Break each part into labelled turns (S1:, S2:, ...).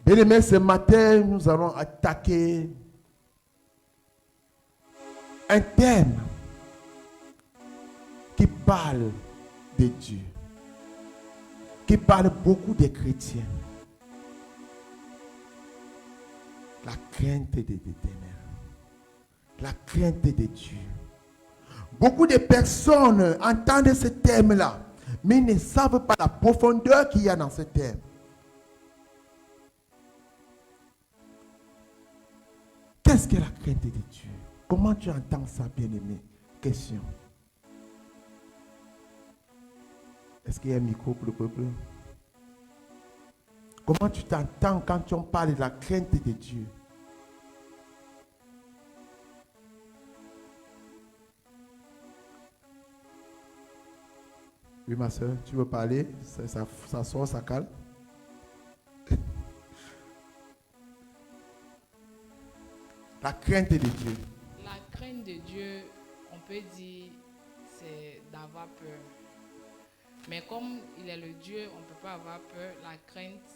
S1: Bien-aimés, ce matin, nous allons attaquer un thème qui parle de Dieu, qui parle beaucoup des chrétiens. La crainte de l'Éternel, la crainte de Dieu. Beaucoup de personnes entendent ce thème-là, mais ne savent pas la profondeur qu'il y a dans ce thème. Qu'est-ce que la crainte de Dieu? Comment tu entends ça, bien-aimé? Question. Est-ce qu'il y a un micro pour le peuple? Comment tu t'entends quand on parle de la crainte de Dieu? Oui, ma soeur, tu veux parler? Ça sort, ça calme. La crainte de Dieu.
S2: La crainte de Dieu, on peut dire, c'est d'avoir peur. Mais comme il est le Dieu, on ne peut pas avoir peur. La crainte,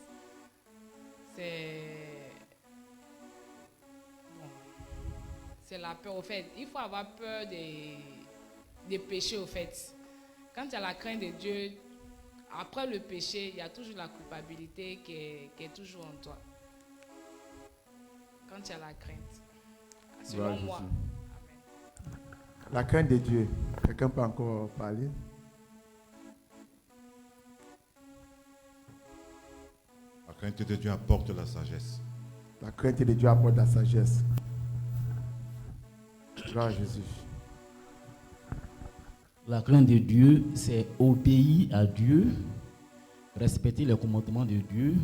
S2: c'est... Bon, c'est la peur, au fait. Il faut avoir peur des péchés, au fait. Quand il y a la crainte de Dieu, après le péché, il y a toujours la culpabilité qui est toujours en toi. Quand il y a la crainte. Selon moi. Amen.
S1: La crainte de Dieu. Quelqu'un peut encore parler?
S3: La crainte de Dieu apporte la sagesse.
S1: La crainte de Dieu apporte la sagesse. Gloire à Jésus.
S4: La crainte de Dieu, c'est obéir à Dieu, respecter les commandements de Dieu,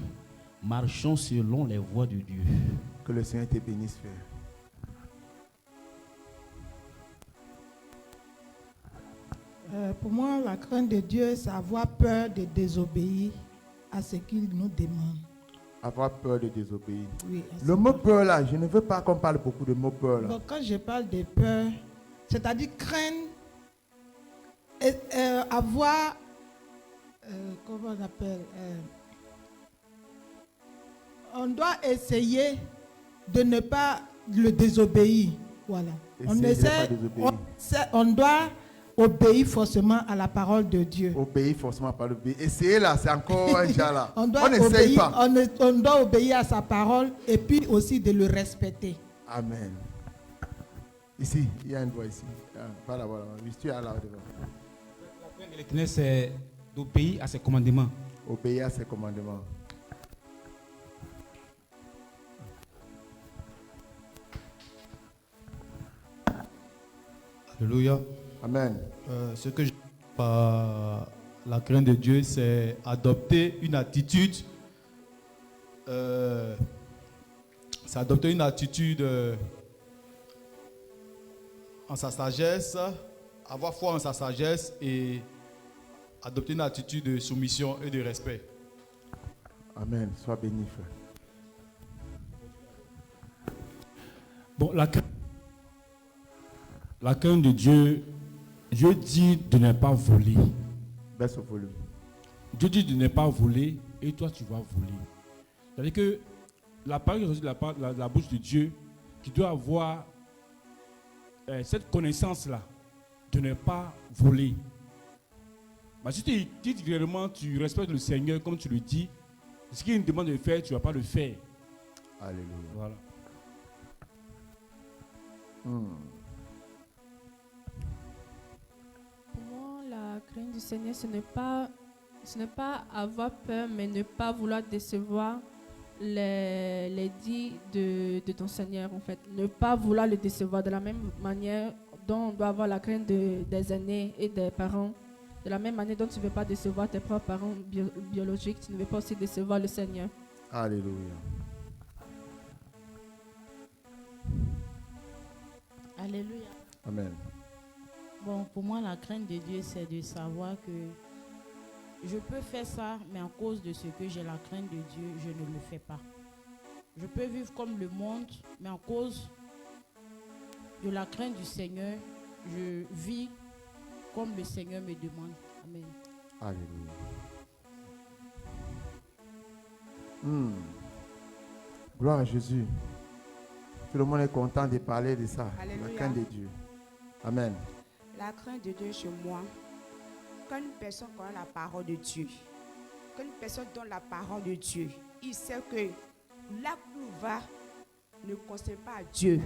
S4: marchons selon les voies de Dieu.
S1: Que le Seigneur te bénisse, frère.
S5: Pour moi, la crainte de Dieu, c'est avoir peur de désobéir à ce qu'il nous demande.
S1: Avoir peur de désobéir.
S5: Oui,
S1: le mot peur là, je ne veux pas qu'on parle beaucoup de mots peur là.
S5: Donc, quand je parle de peur, c'est-à-dire craindre, avoir, comment on appelle, on doit essayer de ne pas le désobéir. Voilà. On doit obéir forcément à la parole de Dieu.
S1: Obéir forcément à la parole de Dieu. Essayez là, c'est encore un genre là.
S5: on n'essaye pas. On doit obéir à sa parole et puis aussi de le respecter.
S1: Amen. Ici, il y a une voix ici. Voilà, voilà. Tu es là devant.
S6: La crainte de l'Éternel, c'est d'obéir à ses commandements.
S1: Obéir à ses commandements.
S7: Alléluia.
S1: Amen.
S7: Ce que je par la crainte de Dieu, c'est adopter une attitude. C'est adopter une attitude en sa sagesse, avoir foi en sa sagesse et adopter une attitude de soumission et de respect.
S1: Amen. Sois béni, frère.
S4: Bon, la crainte de Dieu, Dieu dit de ne pas voler.
S1: Baisse au volume.
S4: Dieu dit de ne pas voler et toi tu vas voler. C'est-à-dire que la parole de la bouche de Dieu, qui doit avoir cette connaissance-là de ne pas voler. Bah, si tu dis réellement tu respectes le Seigneur comme tu le dis, ce qu'il nous demande de faire, tu ne vas pas le faire.
S1: Alléluia.
S4: Voilà.
S8: Pour moi, la crainte du Seigneur, ce n'est pas avoir peur, mais ne pas vouloir décevoir les dits de ton Seigneur, en fait. Ne pas vouloir le décevoir de la même manière dont on doit avoir la crainte des aînés et des parents. De la même manière dont tu ne veux pas décevoir tes propres parents biologiques, tu ne veux pas aussi décevoir le Seigneur.
S1: Alléluia.
S9: Alléluia.
S1: Amen.
S9: Bon, pour moi, la crainte de Dieu, c'est de savoir que je peux faire ça, mais à cause de ce que j'ai la crainte de Dieu, je ne le fais pas. Je peux vivre comme le monde, mais à cause de la crainte du Seigneur, je vis comme le Seigneur me demande. Amen.
S1: Alléluia. Gloire à Jésus. Tout le monde est content de parler de ça.
S10: Alléluia.
S1: La crainte de Dieu. Amen.
S10: La crainte de Dieu chez moi, quand une personne connaît la parole de Dieu, quand une personne donne la parole de Dieu, il sait que là où il va ne concerne pas à Dieu.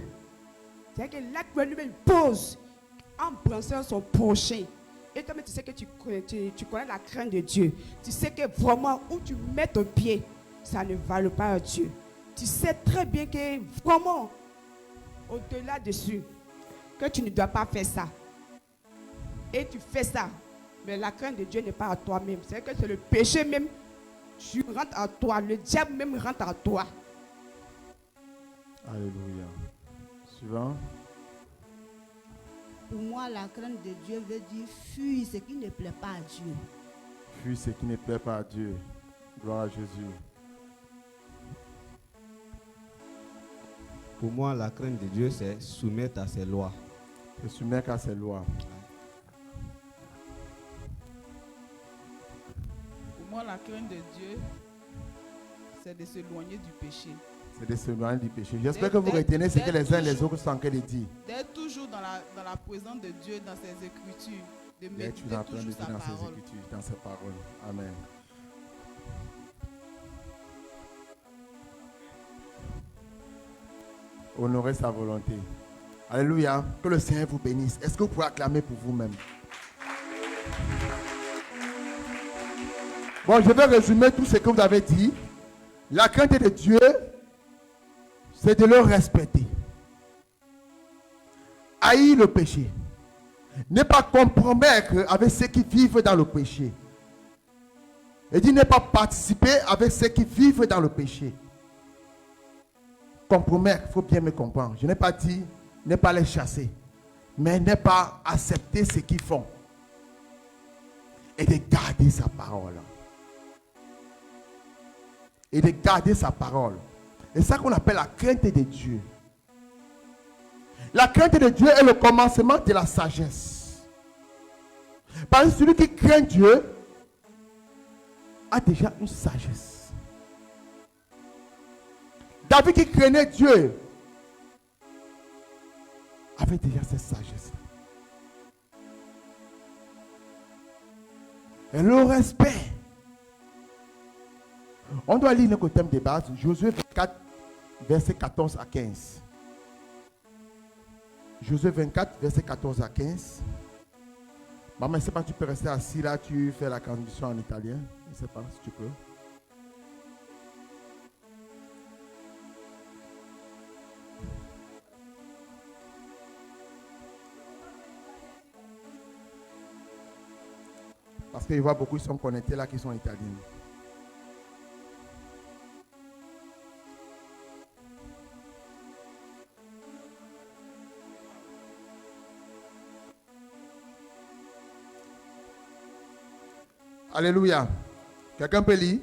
S10: C'est-à-dire que là où lui-même pose en branchant son prochain. Et toi, tu sais que tu connais la crainte de Dieu. Tu sais que vraiment où tu mets ton pied, ça ne vale pas à Dieu. Tu sais très bien que vraiment, au-delà dessus, que tu ne dois pas faire ça. Et tu fais ça. Mais la crainte de Dieu n'est pas à toi-même. C'est que c'est le péché même. Tu rentres en toi. Le diable même rentre en toi.
S1: Alléluia. Suivant.
S11: Pour moi, la crainte de Dieu veut dire fuir ce qui ne plaît pas à Dieu.
S1: Fuis ce qui ne plaît pas à Dieu. Gloire à Jésus.
S12: Pour moi, la crainte de Dieu, c'est soumettre à ses lois.
S1: Se soumettre à ses lois.
S13: Pour moi, la crainte de Dieu, c'est de s'éloigner du péché.
S1: C'est de s'éloigner du péché. J'espère que vous retenez ce que les uns et les autres sont en train de dire.
S13: D'être toujours dans la présence de Dieu, dans ses écritures. De
S1: D'être
S13: méditer
S1: toujours en train de
S13: toujours
S1: dire
S13: sa
S1: dans ses
S13: parole.
S1: écritures, dans ses paroles. Amen. Honorer sa volonté. Alléluia. Que le Seigneur vous bénisse. Est-ce que vous pouvez acclamer pour vous-même? Bon, je vais résumer tout ce que vous avez dit. La crainte de Dieu, c'est de le respecter. Haïr le péché. Ne pas compromettre avec ceux qui vivent dans le péché. Et dit ne pas participer avec ceux qui vivent dans le péché. Compromettre, il faut bien me comprendre. Je n'ai pas dit ne pas les chasser, mais ne pas accepter ce qu'ils font. Et de garder sa parole. Et de garder sa parole. C'est ça qu'on appelle la crainte de Dieu. La crainte de Dieu est le commencement de la sagesse. Parce que celui qui craint Dieu a déjà une sagesse. David qui craignait Dieu avait déjà cette sagesse. Et le respect. On doit lire notre thème de base, Josué 24, versets 14 à 15. Josué 24, versets 14 à 15. Maman, je ne sais pas si tu peux rester assis là, tu fais la traduction en italien. Je ne sais pas si tu peux. Parce que je vois beaucoup qui sont connectés là qui sont italiens. Alléluia. Quelqu'un peut lire?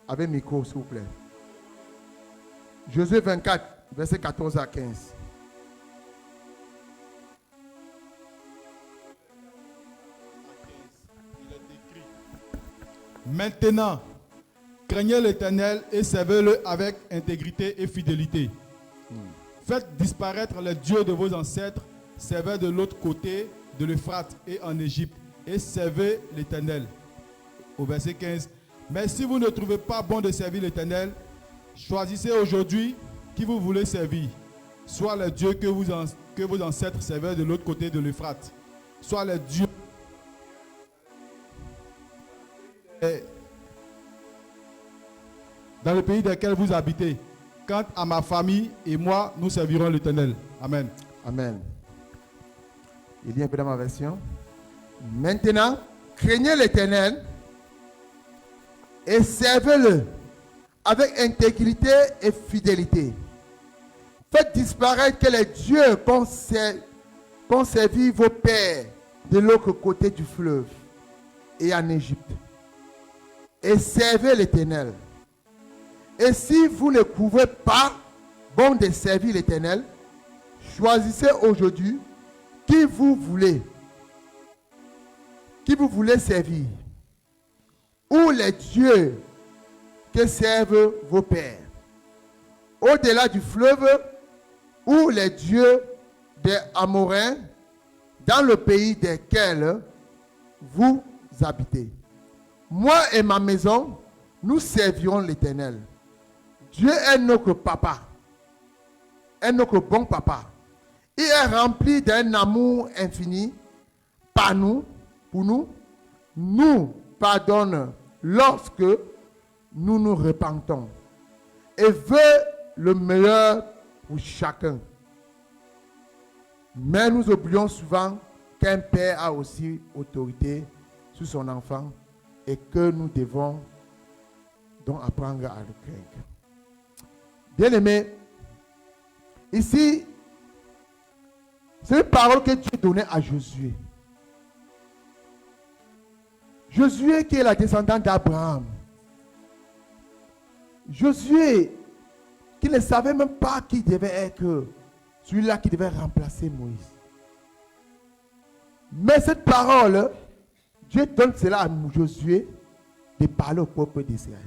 S1: Avec micro, s'il vous plaît. Josué 24, versets 14 à 15.
S7: Maintenant, craignez l'Éternel et servez-le avec intégrité et fidélité. Faites disparaître les dieux de vos ancêtres, servez de l'autre côté de l'Euphrate et en Égypte, et servez l'Éternel. Au verset 15. Mais si vous ne trouvez pas bon de servir l'Éternel, choisissez aujourd'hui qui vous voulez servir. Soit les dieux que vos ancêtres servaient de l'autre côté de l'Euphrate, soit les dieux dans le pays dans lequel vous habitez. Quant à ma famille et moi, nous servirons l'Éternel. Amen.
S1: Amen. Il y a un peu dans ma version. Maintenant, craignez l'Éternel et servez-le avec intégrité et fidélité. Faites disparaître que les dieux qu'ont servi vos pères de l'autre côté du fleuve et en Égypte. Et servez l'Éternel. Et si vous ne trouvez pas bon de servir l'Éternel, choisissez aujourd'hui qui vous voulez servir, ou les dieux que servent vos pères. au-delà du fleuve, où les dieux des Amoréens, dans le pays desquels vous habitez. Moi et ma maison, nous servirons l'Éternel. Dieu est notre papa, est notre bon papa. Il est rempli d'un amour infini par nous, pour nous, nous pardonne lorsque nous nous repentons et veut le meilleur pour chacun. Mais nous oublions souvent qu'un père a aussi autorité sur son enfant et que nous devons donc apprendre à le craindre. Bien-aimés, ici, c'est une parole que Dieu donnait à Josué. Josué qui est la descendante d'Abraham. Josué qui ne savait même pas qui devait être celui-là qui devait remplacer Moïse. Mais cette parole, Dieu donne cela à Josué de parler au peuple d'Israël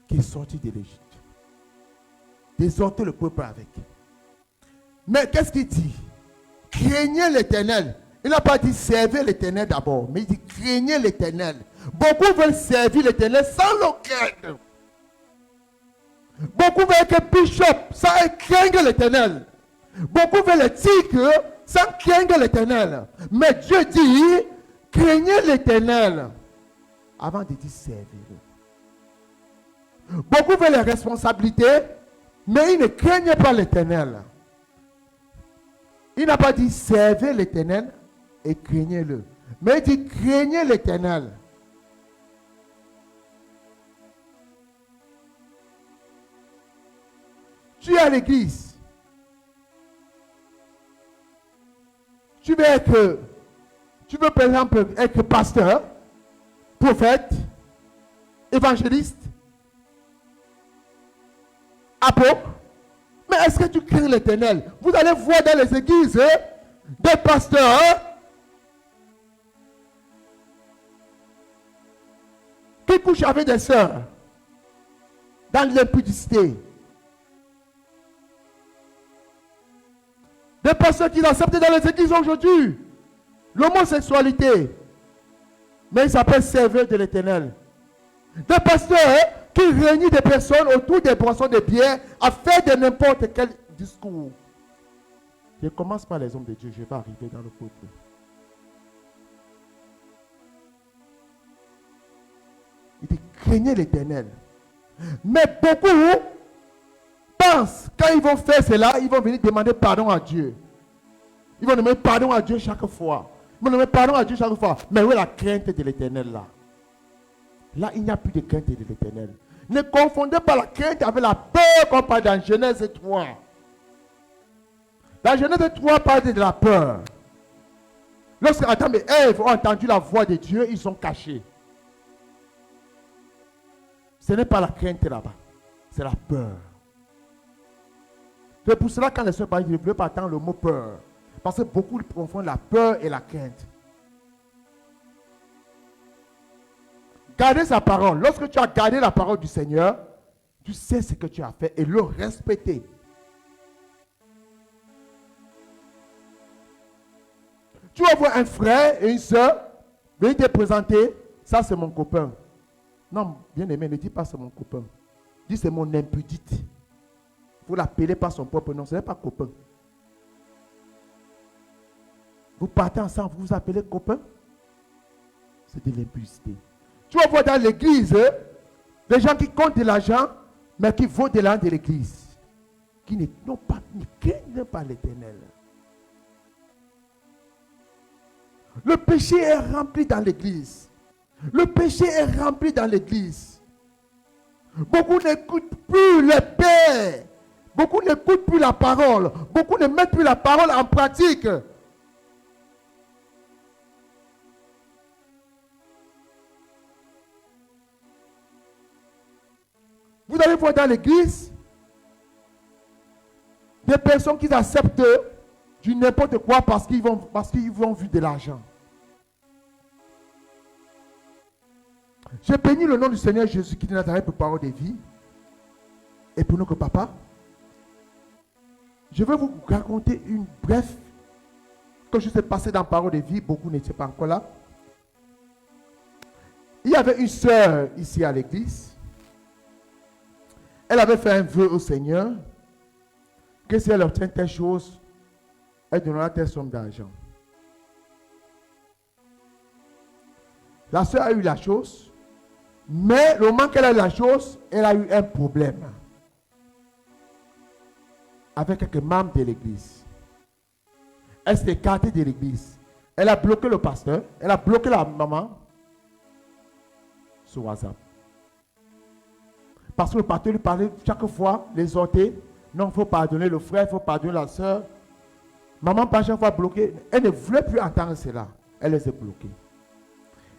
S1: qui est sorti de l'Égypte. D'exhorter le peuple avec. Mais qu'est-ce qu'il dit? Craignez l'Éternel. Il n'a pas dit servir l'Éternel d'abord, mais il dit craignez l'Éternel. Beaucoup veulent servir l'Éternel sans le craindre. Beaucoup veulent être bishop sans craindre l'Éternel. Beaucoup veulent être tigre sans craindre l'Éternel. Mais Dieu dit craignez l'Éternel avant de dire servir. Beaucoup veulent les responsabilités, mais ils ne craignent pas l'Éternel. Il n'a pas dit servez l'Éternel et craignez-le. Mais il dit craignez l'Éternel. Tu es à l'église. Tu veux par exemple être pasteur, prophète, évangéliste, apôtre. Mais est-ce que tu crains l'Éternel? Vous allez voir dans les églises des pasteurs qui couchent avec des sœurs dans l'impudicité. Des pasteurs qui acceptent dans les églises aujourd'hui l'homosexualité. Mais ils s'appellent serveurs de l'Éternel. Des pasteurs qui réunissent des personnes autour des boissons de bière à faire de n'importe quel discours. Je commence par les hommes de Dieu, je vais arriver dans le peuple. Il dit, craignez l'Éternel. Mais beaucoup pensent, quand ils vont faire cela, ils vont venir demander pardon à Dieu. Ils vont demander pardon à Dieu chaque fois. Ils vont demander pardon à Dieu chaque fois. Mais où est la crainte de l'Éternel là? Là, il n'y a plus de crainte de l'Éternel. Ne confondez pas la crainte avec la peur qu'on parle dans Genèse 3. La Genèse 3 parle de la peur. Lorsque Adam et Ève ont entendu la voix de Dieu, ils sont cachés. Ce n'est pas la crainte là-bas, c'est la peur. C'est pour cela que quand les soeurs parlent, je ne veux pas attendre le mot peur. Parce que beaucoup confondent la peur et la crainte. Garder sa parole. Lorsque tu as gardé la parole du Seigneur, tu sais ce que tu as fait et le respecter. Tu vas voir un frère et une soeur venir te présenter. Ça, c'est mon copain. Non, bien aimé, ne dis pas c'est mon copain. Dis c'est mon impudite. Il faut l'appeler par son propre nom. Ce n'est pas copain. Vous partez ensemble, vous vous appelez copain. C'est de l'impudicité. Tu vas voir dans l'église des gens qui comptent de l'argent, mais qui vont de l'argent de l'église. Qui ne craignent pas l'Éternel. Le péché est rempli dans l'église. Le péché est rempli dans l'église. Beaucoup n'écoutent plus les pères. Beaucoup n'écoutent plus la parole. Beaucoup ne mettent plus la parole en pratique. Vous allez voir dans l'église des personnes qui acceptent du n'importe quoi parce qu'ils vont vu de l'argent. Je bénis le nom du Seigneur Jésus qui est de Nazareth pour parole de vie. Et pour notre papa, je vais vous raconter une brève que je sais passer dans Parole de vie. Beaucoup n'étaient pas encore là. Il y avait une sœur ici à l'église. Elle avait fait un vœu au Seigneur que si elle obtient telle chose, elle donnera telle somme d'argent. La sœur a eu la chose, mais le moment qu'elle a eu la chose, elle a eu un problème avec quelques membres de l'église. Elle s'est écartée de l'église. Elle a bloqué le pasteur, elle a bloqué la maman sur WhatsApp. Parce que le pasteur lui parlait chaque fois, l'exhorter. Non, il faut pardonner le frère, il faut pardonner la soeur. Maman, par chaque fois bloquée, elle ne voulait plus entendre cela. Elle les a bloqués.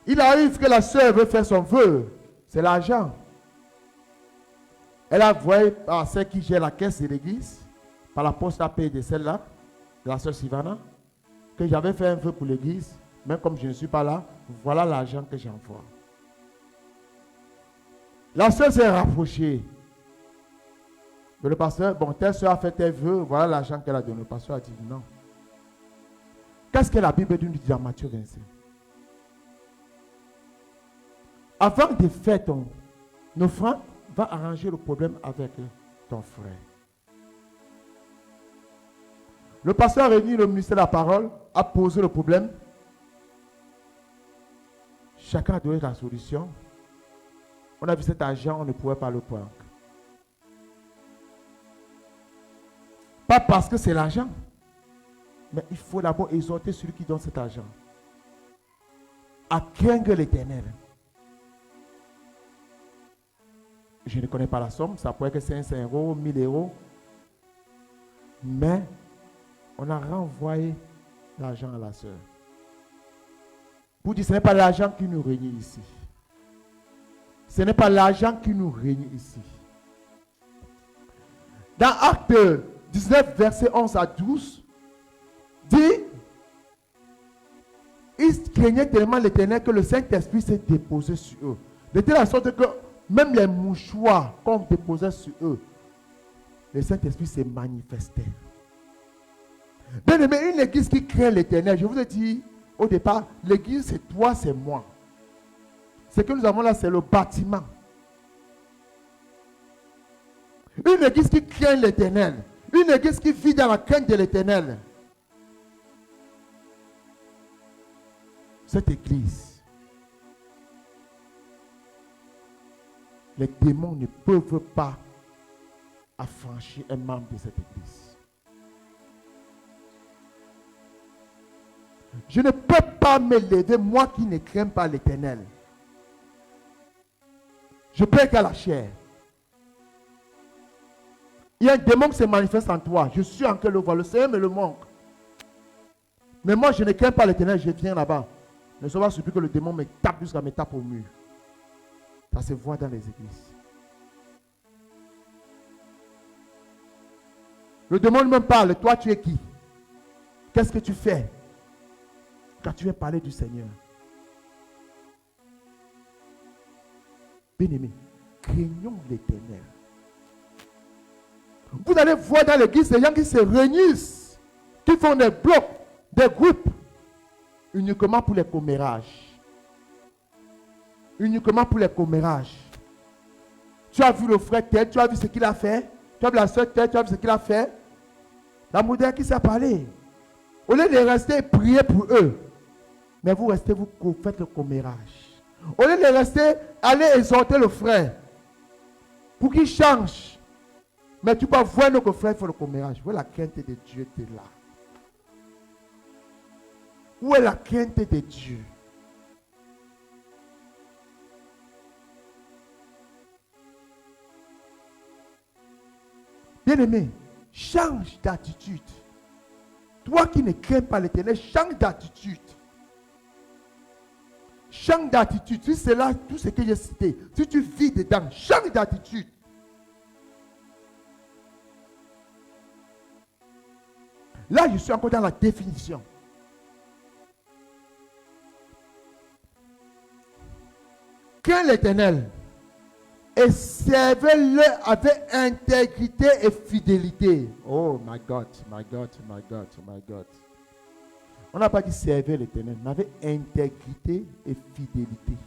S1: Il arrive que la soeur veut faire son vœu. C'est l'argent. Elle a envoyé par celle qui gère la caisse de l'église, par la poste à payer de celle-là, de la soeur Sivana, que j'avais fait un vœu pour l'église, même comme je ne suis pas là, voilà l'argent que j'envoie. La soeur s'est rapprochée de le pasteur. Bon, telle soeur a fait tel vœu, voilà l'argent qu'elle a donné. Le pasteur a dit non. Qu'est-ce que la Bible nous dit dans Matthieu 25? Avant de faire ton offrande, va arranger le problème avec ton frère. Le pasteur a réuni le ministère de la parole, a posé le problème. Chacun a donné la solution. On a vu cet argent, on ne pouvait pas le prendre. Pas parce que c'est l'argent, mais il faut d'abord exhorter celui qui donne cet argent à craindre l'Éternel. Je ne connais pas la somme, ça pourrait être 500 euros, 1000 euros. Mais on a renvoyé l'argent à la sœur. Pour dire, ce n'est pas l'argent qui nous règne ici. Ce n'est pas l'argent qui nous règne ici. Dans Acte 19, verset 11 à 12, dit, ils craignaient tellement l'Éternel que le Saint-Esprit s'est déposé sur eux. De telle sorte que même les mouchoirs qu'on déposait sur eux, le Saint-Esprit s'est manifesté. Bien aimé, une église qui craint l'Éternel, je vous ai dit au départ, l'église c'est toi, c'est moi. Ce que nous avons là, c'est le bâtiment. Une église qui craint l'Éternel, une église qui vit dans la crainte de l'Éternel. Cette église, les démons ne peuvent pas affranchir un membre de cette église. Je ne peux pas me lever, moi qui ne crains pas l'Éternel. Je peux qu'à la chair. Il y a un démon qui se manifeste en toi. Je suis en train de le voir. Le Seigneur me le montre. Mais moi, je ne crains pas l'Éternel. Je viens là-bas. Ne sois pas surpris que le démon me tape jusqu'à me tape au mur. Ça se voit dans les églises. Le démon me parle. Toi, tu es qui? Qu'est-ce que tu fais quand tu viens parler du Seigneur? Bien-aimés, craignons l'Éternel. Vous allez voir dans l'église des gens qui se réunissent, qui font des blocs, des groupes, uniquement pour les commérages. Uniquement pour les commérages. Tu as vu le frère tel, tu as vu ce qu'il a fait, tu as vu la soeur tel, tu as vu ce qu'il a fait. La modèle qui s'est parlé. Au lieu de rester et prier pour eux, mais vous restez, vous faites le commérage. Au lieu de rester, allez exhorter le frère pour qu'il change. Mais tu peux voir notre frère faire le commérage. Où est la crainte de Dieu est là? Où est la crainte de Dieu? Bien-aimé, change d'attitude. Toi qui ne crains pas l'Éternel, change d'attitude. Change d'attitude. Si c'est là tout ce que j'ai cité, si tu vis dedans, change d'attitude. Là, je suis encore dans la définition. Crains l'Éternel. et servez-le avec intégrité et fidélité. Oh my God, my God, my God, my God. On n'a pas dit servir l'Éternel, mais avec intégrité et fidélité.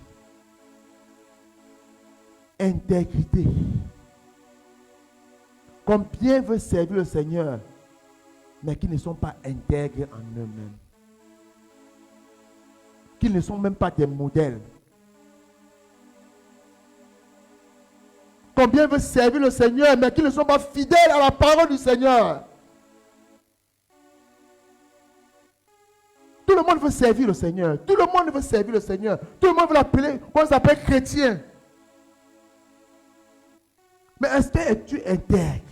S1: Intégrité. Combien veulent servir le Seigneur, mais qui ne sont pas intègres en eux-mêmes? Qui ne sont même pas des modèles. Combien veulent servir le Seigneur, mais qui ne sont pas fidèles à la parole du Seigneur? Tout le monde veut servir le Seigneur. Tout le monde veut servir le Seigneur. Tout le monde veut l'appeler, qu'on s'appelle chrétien. Mais est-ce que tu intègres?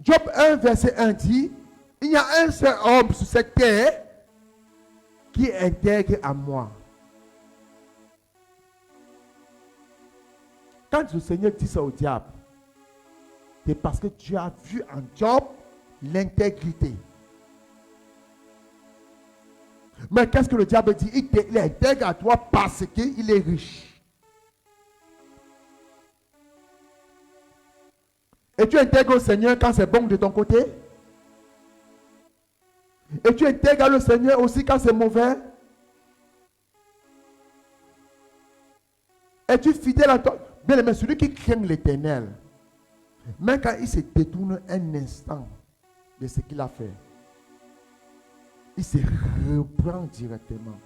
S1: Job 1, verset 1 dit, il y a un seul homme sur cette terre qui est intègre à moi. Quand le Seigneur dit ça au diable, c'est parce que tu as vu en Job l'intégrité. Mais qu'est-ce que le diable dit? Il est intègre à toi parce qu'il est riche. Et tu intègres au Seigneur quand c'est bon de ton côté? Et tu intègres le Seigneur aussi quand c'est mauvais? Es-tu fidèle à toi? Bien aimé, celui qui craint l'Éternel, même quand il se détourne un instant de ce qu'il a fait, il se reprend directement.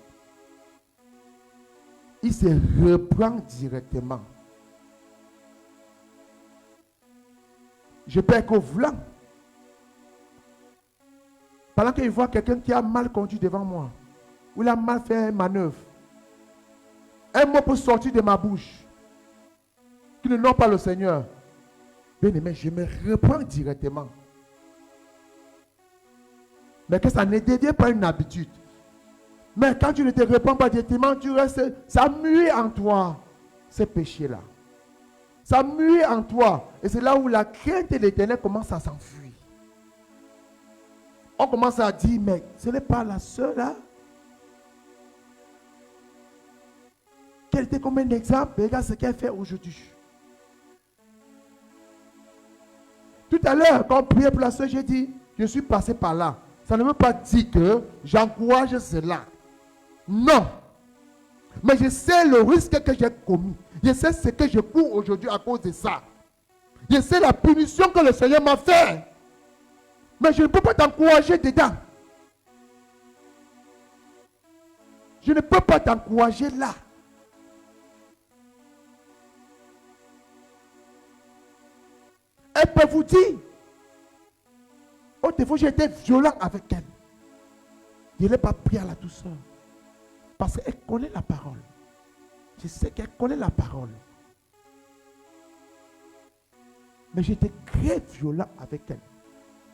S1: Il se reprend directement. Je peux être voulant. Pendant qu'il voit quelqu'un qui a mal conduit devant moi, ou il a mal fait une manœuvre, un mot peut sortir de ma bouche qui ne n'ont pas le Seigneur. Bien aimé, je me reprends directement. Mais que ça ne devient pas une habitude. Mais quand tu ne te reprends pas directement, tu restes, ça mue en toi, ce péché-là. Ça mue en toi. Et c'est là où la crainte de l'Éternel commence à s'enfuir. On commence à dire, mais ce n'est pas la seule là. Quel était comme un exemple? Regarde ce qu'elle fait aujourd'hui. Tout à l'heure, quand on priait pour la soeur, j'ai dit, je suis passé par là. Ça ne veut pas dire que j'encourage cela. Non. Mais je sais le risque que j'ai commis. Je sais ce que je cours aujourd'hui à cause de ça. Je sais la punition que le Seigneur m'a fait. Mais je ne peux pas t'encourager dedans. Je ne peux pas t'encourager là. Elle peut vous dire, oh, des fois j'ai été violent avec elle. Je n'ai pas pris à la douceur. Parce qu'elle connaît la parole. Je sais qu'elle connaît la parole. Mais j'étais très violent avec elle.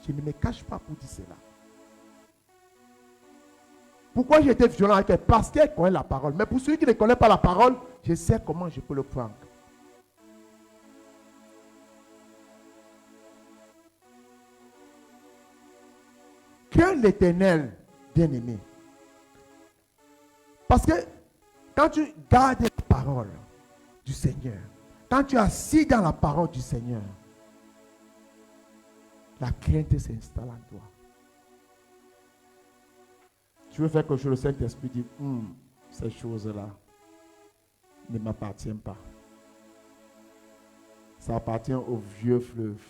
S1: Je ne me cache pas pour dire cela. Pourquoi j'étais violent avec elle? Parce qu'elle connaît la parole. Mais pour celui qui ne connaît pas la parole, je sais comment je peux le prendre. Que l'Éternel, bien-aimé. Parce que quand tu gardes la parole du Seigneur, quand tu es assis dans la parole du Seigneur, la crainte s'installe en toi. Tu veux faire quelque chose, le Saint-Esprit dit, ces choses-là ne m'appartiennent pas. Ça appartient au vieux fleuve.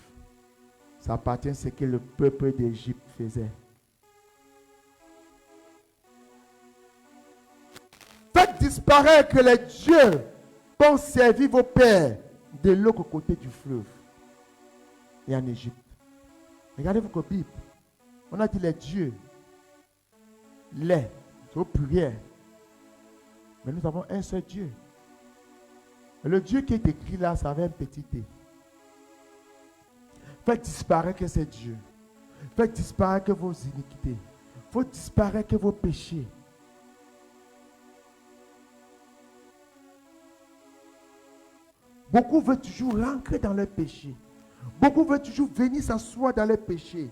S1: Ça appartient à ce que le peuple d'Égypte faisait. Faites disparaître les dieux qui ont servi vos pères de l'autre côté du fleuve et en Égypte. Regardez votre Bible. On a dit les dieux, c'est au pluriel. Mais nous avons un seul Dieu. Et le Dieu qui est écrit là, ça avait un petit t. Faites disparaître ces dieux. Faites disparaître vos iniquités. Faites disparaître vos péchés. Beaucoup veulent toujours rentrer dans leur péché. Beaucoup veulent toujours venir s'asseoir dans leur péché.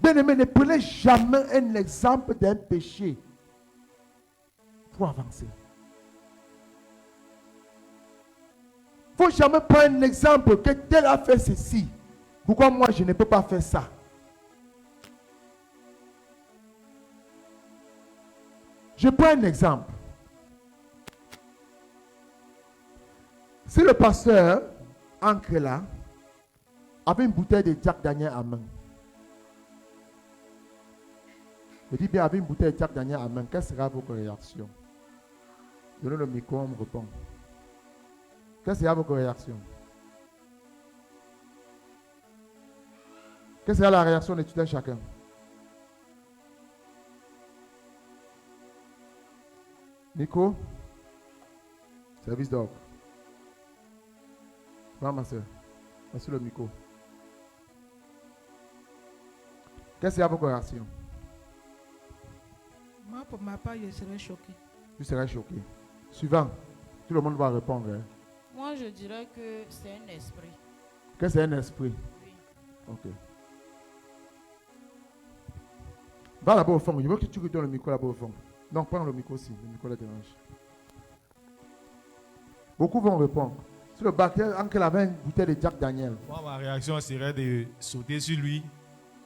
S1: Bien-aimé, ne prenez jamais un exemple d'un péché faut avancer. Il ne faut jamais prendre un exemple que tel a fait ceci. Pourquoi moi je ne peux pas faire ça? Je prends un exemple. Si le pasteur entre là, avait une bouteille de Jack Daniel à main. Je dis bien, avec une bouteille de Jack Daniel à main, quelle sera votre réaction? Donnez le micro, on me répond. Quelle sera votre réaction? Quelle sera la réaction de tout un chacun? Nico, service d'ordre. Va ma soeur, sur le micro. Quelle sera votre réaction?
S5: Moi, pour ma part, je serais choqué.
S1: Tu serais choqué. Suivant, tout le monde va répondre. Hein?
S9: Moi, je dirais que c'est un esprit.
S1: Que c'est un esprit?
S9: Oui.
S1: Ok. Va là-bas au fond. Je veux que tu donnes le micro là-bas au fond. Non, prends le micro aussi. Le micro là dérange. Beaucoup vont répondre. Sur le bac, Uncle avait une bouteille de Jack Daniel.
S7: Moi, ma réaction serait de sauter sur lui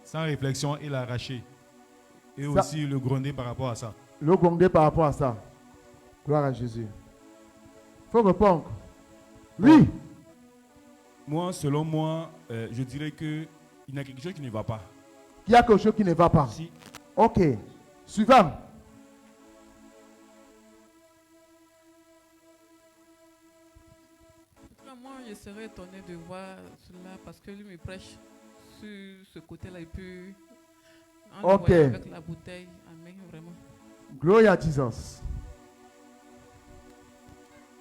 S7: sans réflexion et l'arracher. Et
S1: Ça,
S7: aussi le gronder par rapport à ça.
S1: le gronder par rapport à ça. Gloire à Jésus. Il faut répondre. Oui.
S4: Moi, selon moi, je dirais qu'il y a quelque chose qui ne va pas.
S1: Il y a quelque chose qui ne va pas.
S4: Si.
S1: Ok. Suivant.
S13: Moi, je serais étonné de voir cela parce que lui me prêche sur ce côté-là et puis en
S1: Ok.
S13: avec la bouteille. Amen, vraiment.
S1: Glory à Jesus.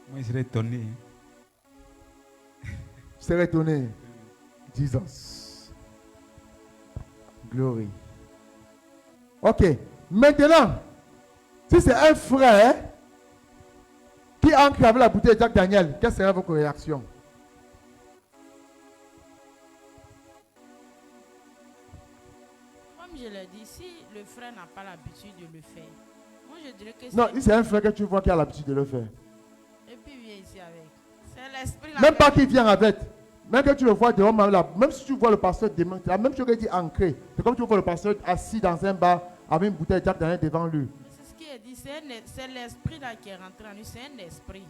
S6: Moi, je serais étonné.
S1: Tu serais étonné. Jesus. Glory. Ok. Maintenant, si c'est un frère qui entre avec la bouteille de Jack Daniel, quelle serait votre réaction?
S9: Comme je l'ai dit, si le frère n'a pas l'habitude de le faire, moi je dirais que
S1: Non, si c'est un frère que tu vois qui a l'habitude de le faire.
S9: Et puis il vient ici avec. C'est l'esprit là.
S1: Même pas qu'il vient avec. Même que tu le vois dehors, même si tu vois le pasteur demain, c'est la même chose que dit ancré. C'est comme tu vois le pasteur assis dans un bar avec une bouteille de Jack Daniel devant lui.
S9: C'est ce qui est dit, c'est l'esprit là qui est rentré en lui, c'est un esprit.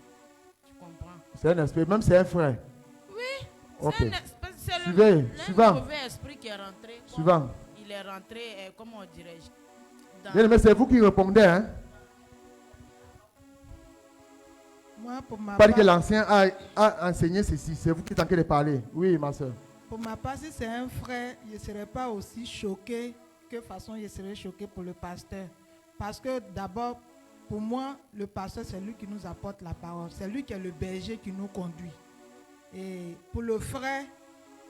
S9: Tu comprends?
S1: C'est un esprit, même c'est un frère.
S9: Oui.
S1: Ok.
S9: C'est un esprit, c'est
S1: Suivez,
S9: le
S1: suivant.
S9: mauvais esprit qui est rentré. Comme
S1: Suivant.
S9: Il est rentré, comment dirais-je?
S1: Bien, mais c'est vous qui répondez, hein?
S5: Moi, pour ma
S1: Pas dit que
S5: part,
S1: l'ancien a enseigné ceci, c'est vous qui êtes en train de parler. Oui, ma soeur.
S5: pour ma part, si c'est un frère, je ne serais pas aussi choqué que façon je serais choqué pour le pasteur. Parce que d'abord, pour moi, le pasteur, c'est lui qui nous apporte la parole. C'est lui qui est le berger qui nous conduit. Et pour le frère,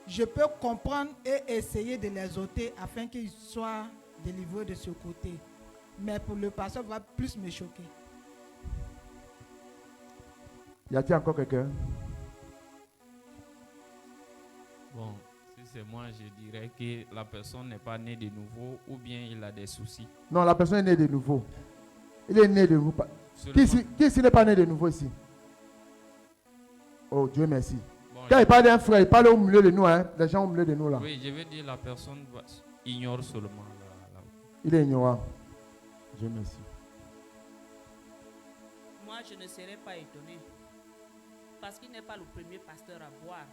S5: je peux comprendre et essayer de les ôter afin qu'ils soient délivrés de ce côté. Mais pour le pasteur, va plus me choquer.
S1: Y a-t-il encore quelqu'un?
S14: Bon, si c'est moi, je dirais que la personne n'est pas née de nouveau ou bien il a des soucis.
S1: Non, la personne est née de nouveau. Il est né de nouveau. Qui ici n'est pas né de nouveau ici? Oh, Dieu merci.
S14: Bon,
S1: Quand il parle d'un frère, il parle au milieu de nous, hein? Les gens au milieu de nous là.
S14: Oui, je veux dire la personne ignore seulement
S1: Il est ignorant. Dieu merci.
S15: Moi, je ne serais pas étonné. Parce qu'il n'est pas le premier pasteur à boire.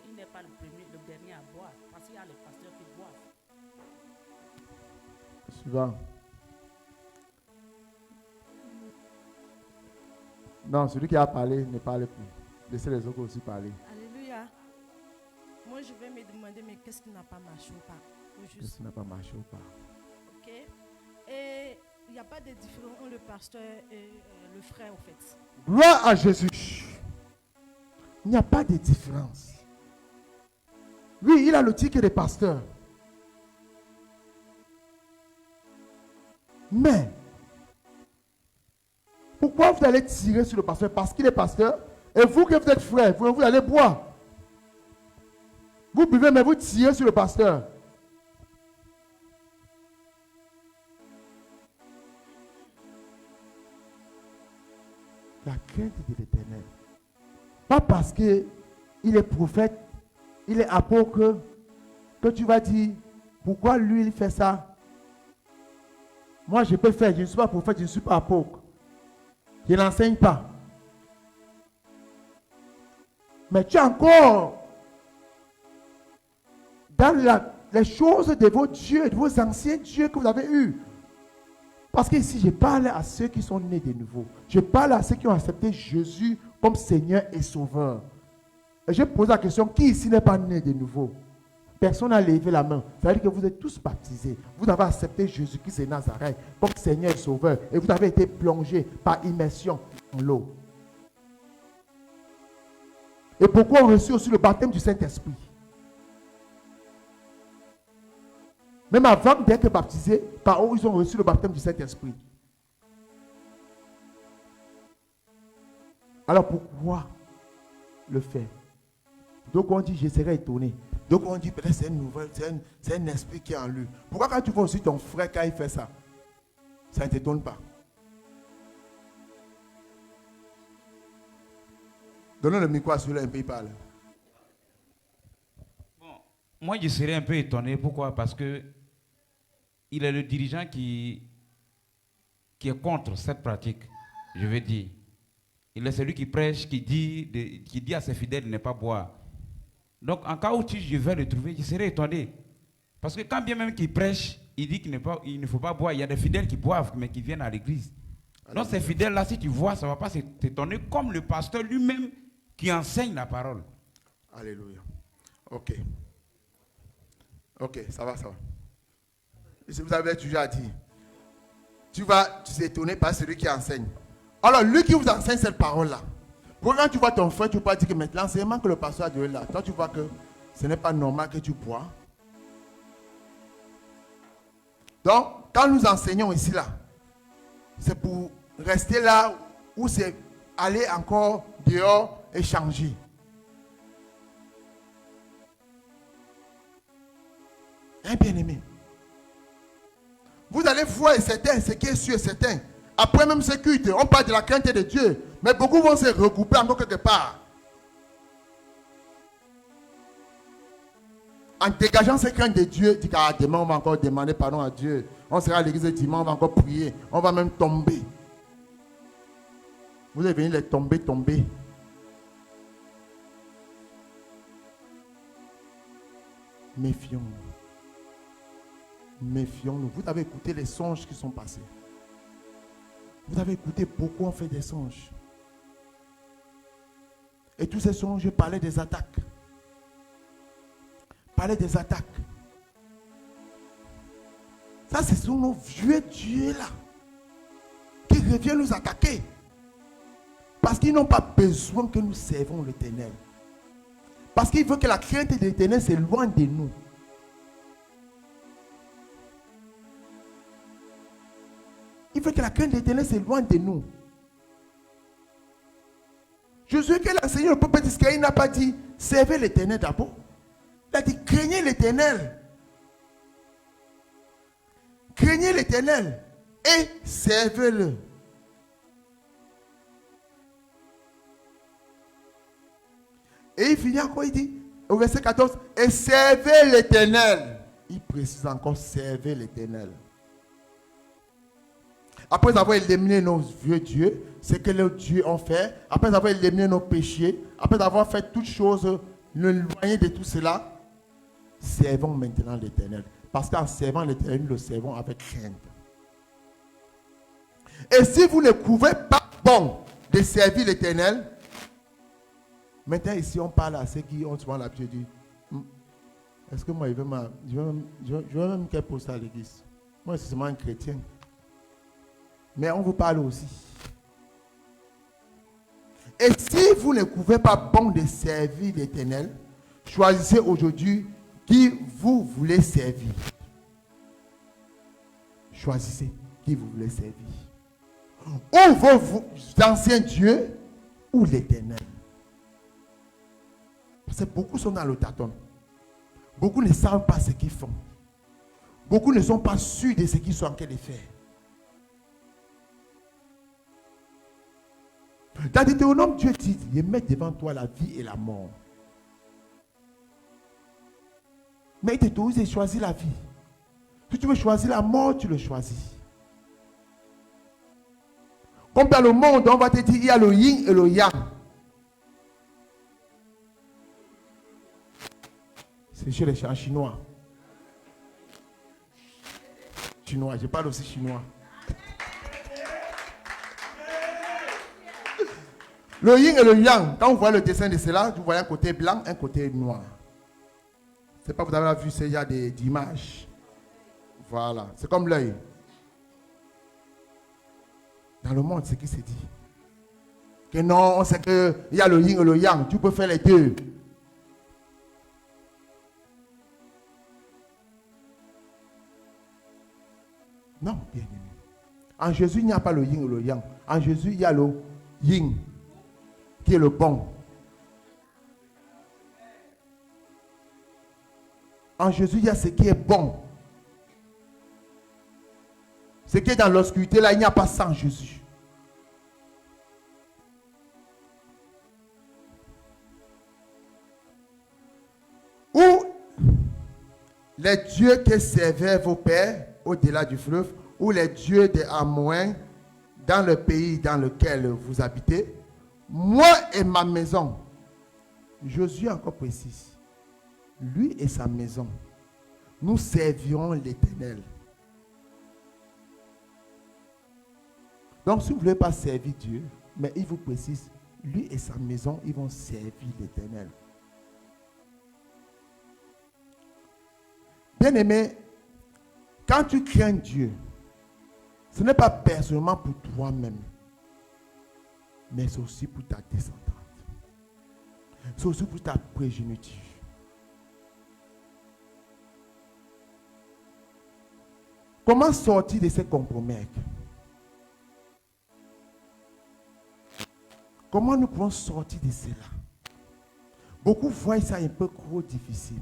S15: Il n'est pas le dernier à boire. Parce qu'il y a les pasteurs qui boivent.
S1: Suivant. Non, celui qui a parlé ne parle plus. Laissez les autres aussi parler.
S16: Alléluia. Moi, je vais me demander, mais qu'est-ce qui n'a pas marché ou pas?
S1: Qu'est-ce qui n'a pas marché ou pas?
S16: Ok. Et il n'y a pas de différence entre le pasteur et le frère, en fait.
S1: Gloire à Jésus. Il n'y a pas de différence. Oui, il a le titre de pasteur. Mais, pourquoi vous allez tirer sur le pasteur? Parce qu'il est pasteur. Et vous que vous êtes frère, vous allez boire. Vous buvez, mais vous tirez sur le pasteur. La crainte de l'Éternel. Pas parce qu'il est prophète, il est apôtre, que tu vas dire, pourquoi lui il fait ça? Moi je peux le faire, je ne suis pas prophète, je ne suis pas apôtre. Je n'enseigne pas. Mais tu es encore dans les choses de vos dieux, de vos anciens dieux que vous avez eus. Parce que ici, je parle à ceux qui sont nés de nouveau. Je parle à ceux qui ont accepté Jésus comme Seigneur et Sauveur. Et je pose la question, qui ici n'est pas né de nouveau? Personne n'a levé la main. Ça veut dire que vous êtes tous baptisés. Vous avez accepté Jésus-Christ de Nazareth comme Seigneur et Sauveur. Et vous avez été plongés par immersion dans l'eau. Et beaucoup ont reçu aussi le baptême du Saint-Esprit. Même avant d'être baptisés, par eux, ils ont reçu le baptême du Saint-Esprit. Alors pourquoi le faire? Donc on dit, je serais étonné. Donc on dit, peut-être c'est une nouvelle, c'est un esprit qui est en lui. Pourquoi quand tu vois aussi ton frère, quand il fait ça, ça ne t'étonne pas? Donnons le micro à celui-là, un peu, il parle.
S6: Bon, moi, je serais un peu étonné. Pourquoi? Parce que il est le dirigeant qui est contre cette pratique, je veux dire. Il est celui qui prêche, qui dit à ses fidèles de ne pas boire. Donc, en cas où je vais le trouver, je serais étonné. Parce que quand bien même qu'il prêche, il dit qu'il ne faut pas boire. Il y a des fidèles qui boivent, mais qui viennent à l'église. Donc, ces fidèles-là, si tu vois, ça ne va pas t'étonner, comme le pasteur lui-même qui enseigne la parole.
S1: Alléluia. Ok. Ok, ça va, ça va. Si vous avez toujours à dire, tu vas t'étonner par celui qui enseigne. Alors, lui qui vous enseigne cette parole-là, quand tu vois ton frère, tu ne peux pas dire que maintenant, l'enseignement que le pasteur a donné là, toi tu vois que ce n'est pas normal que tu bois. Donc, quand nous enseignons ici là, c'est pour rester là ou c'est aller encore dehors et changer. Hein, bien-aimé? Vous allez voir certains, ce qui est sûr et certain. Après même ce culte, on parle de la crainte de Dieu. Mais beaucoup vont se regrouper encore quelque part. En dégageant ces craintes de Dieu, dit qu'à demain on va encore demander pardon à Dieu. On sera à l'église dimanche, on va encore prier. On va même tomber. Vous allez venir les tomber. Méfions-nous. Méfions-nous. Vous avez écouté les songes qui sont passés. Vous avez écouté beaucoup ont fait des songes. Et tous ces songes parlaient des attaques. Parlaient des attaques. Ça, ce sont nos vieux dieux là qui reviennent nous attaquer. Parce qu'ils n'ont pas besoin que nous servons l'Éternel. Parce qu'ils veulent que la crainte de l'Éternel s'éloigne de nous. Il veut que la crainte de l'Éternel s'éloigne de nous. Jésus, quel enseignant le peuple d'Israël n'a pas dit servez l'Éternel d'abord. Il a dit craignez l'Éternel. Craignez l'Éternel et servez-le. Et il finit encore, il dit au verset 14, et servez l'Éternel. Il précise encore servez l'Éternel. Après avoir éliminé nos vieux dieux, ce que les dieux ont fait, après avoir éliminé nos péchés, après avoir fait toutes choses, le loyer de tout cela, servons maintenant l'Éternel. Parce qu'en servant l'Éternel, nous le servons avec crainte. Et si vous ne trouvez pas bon de servir l'Éternel, maintenant ici on parle à ceux qui ont souvent l'habitude de dire, est-ce que moi je veux même qu'elle pose ça à l'église? Moi c'est seulement un chrétien. Mais on vous parle aussi. Et si vous ne trouvez pas bon de servir l'Éternel, choisissez aujourd'hui qui vous voulez servir. Choisissez qui vous voulez servir. Ou vos anciens dieux, ou l'Éternel. Parce que beaucoup sont dans le tâton. Beaucoup ne savent pas ce qu'ils font. Beaucoup ne sont pas sûrs de ce qu'ils sont en train de faire. Dans Deutéronome, Dieu dit, je mets devant toi la vie et la mort. Mais il t'autorise à choisir la vie. Si tu veux choisir la mort, tu le choisis. Comme dans le monde, on va te dire, il y a le yin et le yang. C'est chez les chinois. Chinois, je parle aussi chinois. Le yin et le yang, quand vous voyez le dessin de cela, vous voyez un côté blanc, un côté noir. C'est pas que vous avez vu, il y a des images. Voilà, c'est comme l'œil. Dans le monde, c'est ce qui se dit. Que non, on sait qu'il y a le yin et le yang, tu peux faire les deux. Non, bien aimé. En Jésus, il n'y a pas le yin et le yang. En Jésus, il y a le yin, qui est le bon. En Jésus, il y a ce qui est bon. Ce qui est dans l'obscurité, là, il n'y a pas ça en Jésus. Ou les dieux que servaient vos pères au-delà du fleuve, ou les dieux des Amoréens dans le pays dans lequel vous habitez, moi et ma maison. Josué encore précise. Lui et sa maison, nous servirons l'Éternel. Donc, si vous ne voulez pas servir Dieu, mais il vous précise, lui et sa maison, ils vont servir l'Éternel. Bien-aimé, quand tu crains Dieu, ce n'est pas personnellement pour toi-même, mais c'est aussi pour ta descendante. C'est aussi pour ta progéniture. Comment sortir de ces compromis? Comment nous pouvons sortir de cela? Beaucoup voient ça un peu trop difficile.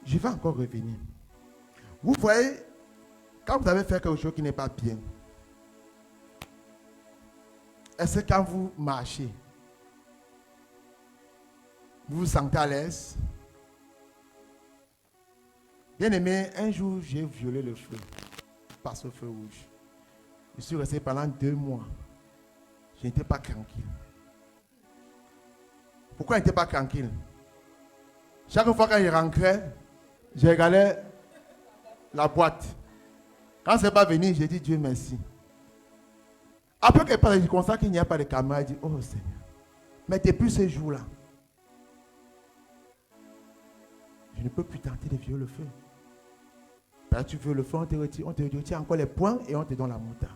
S1: Je vais encore revenir. Vous voyez, quand vous avez fait quelque chose qui n'est pas bien, est-ce que quand vous marchez, vous vous sentez à l'aise? Bien aimé, un jour, j'ai violé le feu, par ce feu rouge. Je suis resté pendant 2 mois. Je n'étais pas tranquille. Pourquoi je n'étais pas tranquille? Chaque fois que je rentrais, je regardais la boîte. Quand ce n'est pas venu, j'ai dit Dieu merci. Après que je constate qu'il n'y a pas de caméra, je dis oh Seigneur. Mais depuis ce jour-là, je ne peux plus tenter de violer le feu. Là, tu veux le feu, on te retire encore les poings et on te donne la moutarde.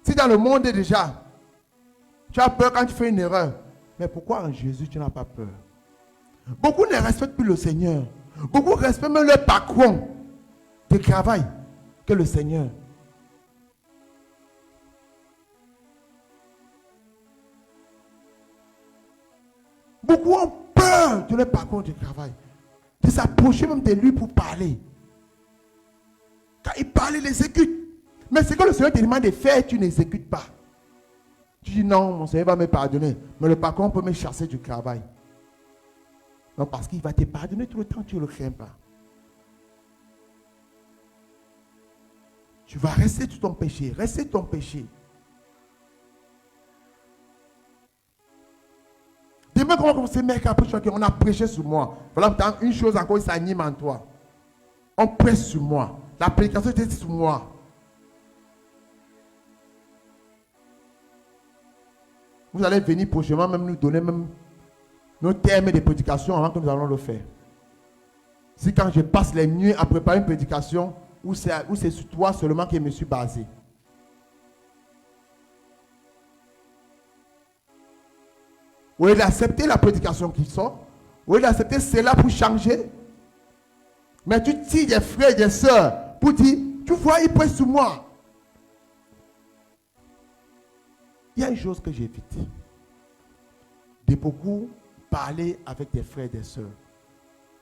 S1: Si dans le monde déjà, tu as peur quand tu fais une erreur, mais pourquoi en Jésus tu n'as pas peur? Beaucoup ne respectent plus le Seigneur. Beaucoup respectent même le patron de travail que le Seigneur. Beaucoup ont peur de leur patron de travail, de s'approcher même de lui pour parler. Quand il parle, il exécute. Mais ce que le Seigneur te demande de faire, tu n'exécutes pas. Tu dis non, mon Seigneur va me pardonner, mais le patron peut me chasser du travail. Non, parce qu'il va te pardonner tout le temps, tu ne le crains pas. Tu vas rester sur ton péché, rester ton péché. Demain, comment on se met après on a prêché sur moi. Voilà, une chose encore, il s'anime en toi. On prêche sur moi. La prédication était sur moi. Vous allez venir prochainement même nous donner même nos termes de prédication avant que nous allons le faire. Si quand je passe les nuits à préparer une prédication, où c'est sur toi seulement que je me suis basé. Au lieu d'accepter la prédication qui sort, au lieu d'accepter cela pour changer, mais tu tires des frères et des sœurs pour dire, tu vois, ils prêchent sur moi. Il y a une chose que j'évite. De beaucoup parler avec des frères et des sœurs.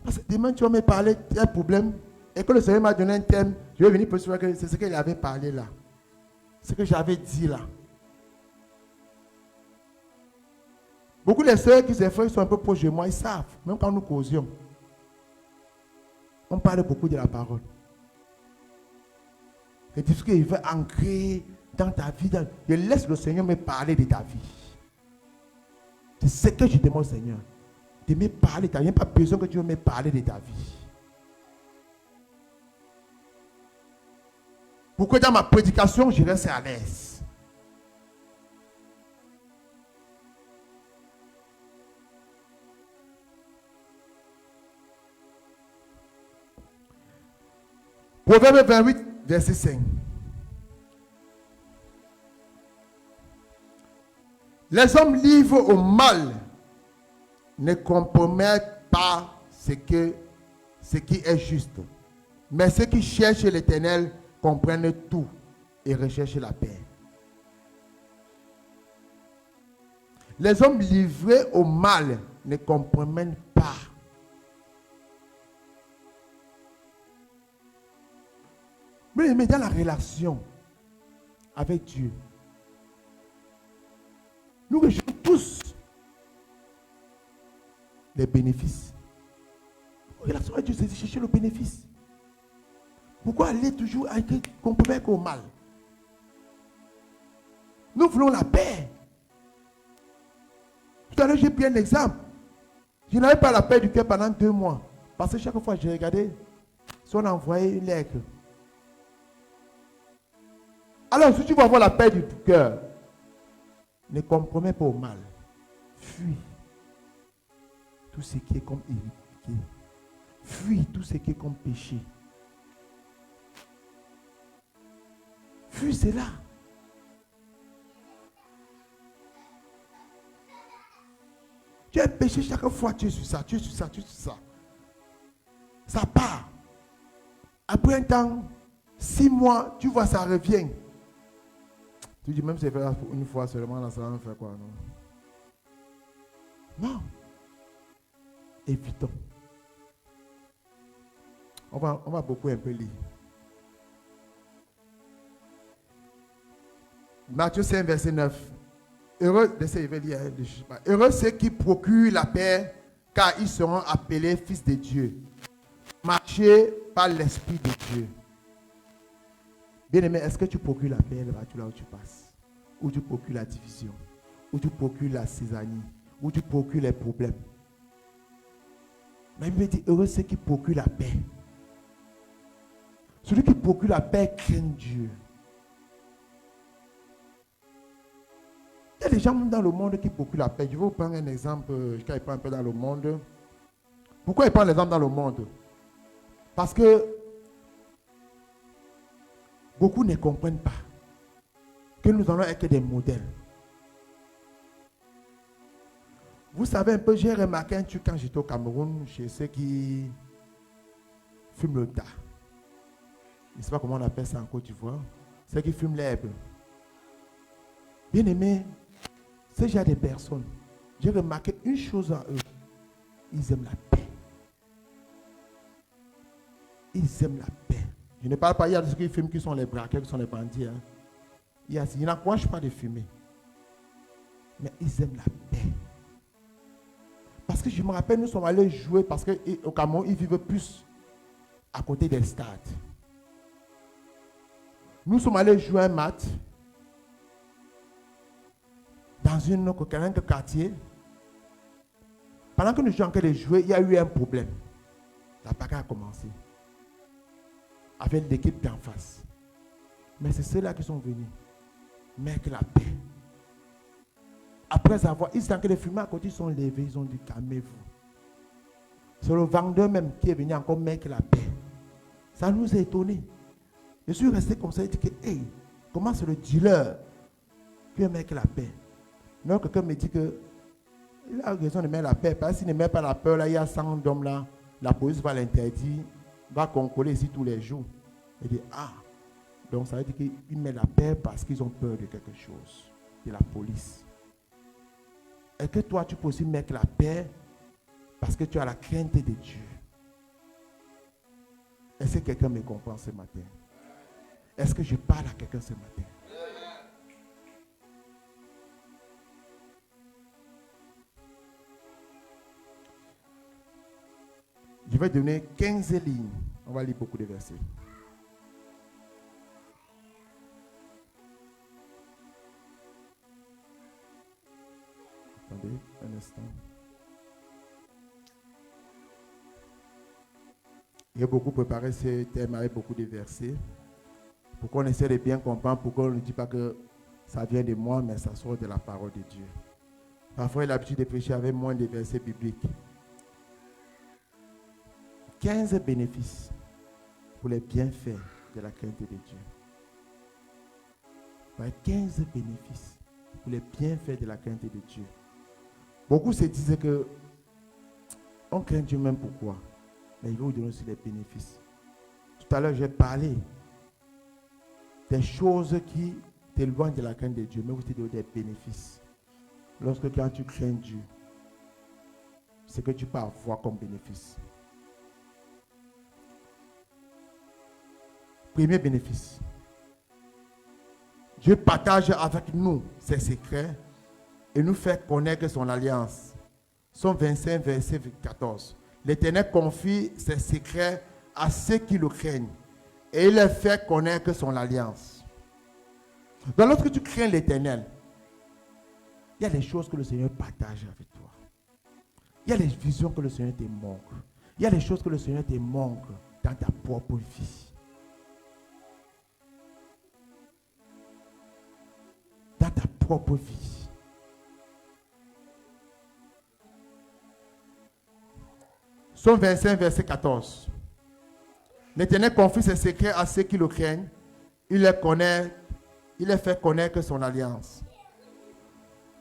S1: Parce que demain, tu vas me parler d'un problème, et que le Seigneur m'a donné un thème, je vais venir pour savoir que c'est ce qu'il avait parlé là. Ce que j'avais dit là. Beaucoup de sœurs qui sont un peu proches de moi, ils savent, même quand nous causions. On parle beaucoup de la parole. Et tout ce qu'il veut ancrer dans ta vie, je laisse le Seigneur me parler de ta vie. C'est ce que je demande au Seigneur. De me parler de ta vie. Il n'y a pas besoin que Dieu me parle de ta vie. Pourquoi dans ma prédication, je reste à l'aise. Proverbe 28, verset 5. Les hommes livrés au mal ne compromettent pas ce qui est juste. Mais ceux qui cherchent l'Éternel comprennent tout et recherchent la paix. Les hommes livrés au mal ne compromettent pas. Mais dans la relation avec Dieu, nous recherchons tous les bénéfices. La relation avec Dieu, c'est de chercher le bénéfice. Pourquoi aller toujours à compromettre au mal? Nous voulons la paix. Tout à l'heure, j'ai pris un exemple. Je n'avais pas la paix du cœur pendant 2 mois. Parce que chaque fois que j'ai regardé, si on envoyait une lettre. Alors, si tu veux avoir la paix du cœur, ne compromets pas au mal. Fuis tout ce qui est comme iniquité. Fuis tout ce qui est comme péché. Fuis cela. Tu as péché chaque fois, tu es sur ça, tu es sur ça, tu es sur ça. Ça part. Après un temps, 6 mois, tu vois, ça revient. Tu dis, même si c'est fait une fois seulement, là, ça va me faire quoi, non? Non. Évitons. On va beaucoup un peu lire. Matthieu 5, verset 9. Heureux ceux qui procurent la paix, car ils seront appelés fils de Dieu. Marchez par l'Esprit de Dieu. Bien-aimé, est-ce que tu procures la paix là où tu passes? Ou tu procures la division? Ou tu procures la cisanie? Ou tu procures les problèmes? La Bible dit, heureux ceux qui procurent la paix. Celui qui procure la paix craint Dieu. Il y a des gens dans le monde qui procurent la paix. Je vais vous prendre un exemple, quand il prend un peu dans le monde. Pourquoi il prend l'exemple dans le monde? Parce que beaucoup ne comprennent pas que nous allons être des modèles. Vous savez un peu, j'ai remarqué un truc quand j'étais au Cameroun, chez ceux qui fument le tas. Je ne sais pas comment on appelle ça en Côte d'Ivoire. Ceux qui fument l'herbe. Bien aimé, ces gens des personnes, j'ai remarqué une chose en eux. Ils aiment la paix. Ils aiment la paix. Je ne parle pas, il y a ceux qui fument qui sont les braqueurs, qui sont les bandits. Hein. Ils n'encouragent pas de fumer. Mais ils aiment la paix. Parce que je me rappelle, nous sommes allés jouer, parce qu'au Cameroun, ils vivent plus à côté des stades. Nous sommes allés jouer un match dans un quartier. Pendant que nous jouons en train de jouer, il y a eu un problème. La bagarre a commencé. Avec l'équipe d'en face. Mais c'est ceux-là qui sont venus mettre la paix. Après avoir, ils sont en train de fumer à côté, ils sont levés, ils ont dit calmez-vous. C'est le vendeur même qui est venu encore mettre la paix. Ça nous a étonnés. Je suis resté comme ça et dit que, hey, comment c'est le dealer qui veut mettre la paix? Non, quelqu'un me dit que il a raison de mettre la paix. Parce qu'il ne met pas la peur, là, il y a 100 hommes là, la police va l'interdire, va contrôler ici tous les jours. Il dit, ah, donc ça veut dire qu'il met la paix parce qu'ils ont peur de quelque chose, de la police. Est-ce que toi, tu peux aussi mettre la paix parce que tu as la crainte de Dieu? Est-ce Est-ce que quelqu'un me comprend ce matin? Est-ce que je parle à quelqu'un ce matin? Je vais donner 15 lignes. On va lire beaucoup de versets. Attendez un instant. J'ai beaucoup préparé ce thème avec beaucoup de versets pour qu'on essaie de bien comprendre, pour qu'on ne dise pas que ça vient de moi, mais ça sort de la parole de Dieu. Parfois, il a l'habitude de prêcher avec moins de versets bibliques. 15 bénéfices pour les bienfaits de la crainte de Dieu. 15 bénéfices pour les bienfaits de la crainte de Dieu. Beaucoup se disent que on craint Dieu même pourquoi. Mais il va vous donner aussi les bénéfices. Tout à l'heure, j'ai parlé des choses qui t'éloignent de la crainte de Dieu, mais vous te donnez des bénéfices. Lorsque quand tu crains Dieu, c'est que tu peux avoir comme bénéfice. Premier bénéfice. Dieu partage avec nous ses secrets et nous fait connaître son alliance. Somme 25, verset 14. L'Éternel confie ses secrets à ceux qui le craignent et il leur fait connaître son alliance. Donc lorsque tu crains l'Éternel, il y a des choses que le Seigneur partage avec toi. Il y a des visions que le Seigneur te montre. Il y a des choses que le Seigneur te montre dans ta propre vie. Dans ta propre vie. Somme 25, verset 14. L'Éternel confie ses secrets à ceux qui le craignent. Il les fait connaître son alliance.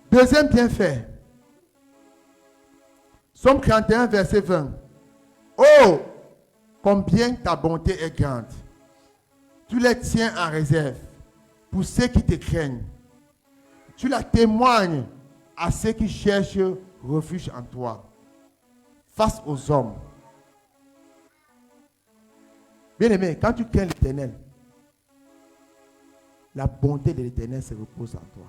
S1: Deuxième bienfait. Somme 31, verset 20. Oh, combien ta bonté est grande. Tu les tiens en réserve pour ceux qui te craignent. Tu la témoignes à ceux qui cherchent refuge en toi. Face aux hommes. Bien-aimé, quand tu crains l'Éternel, la bonté de l'Éternel se repose en toi.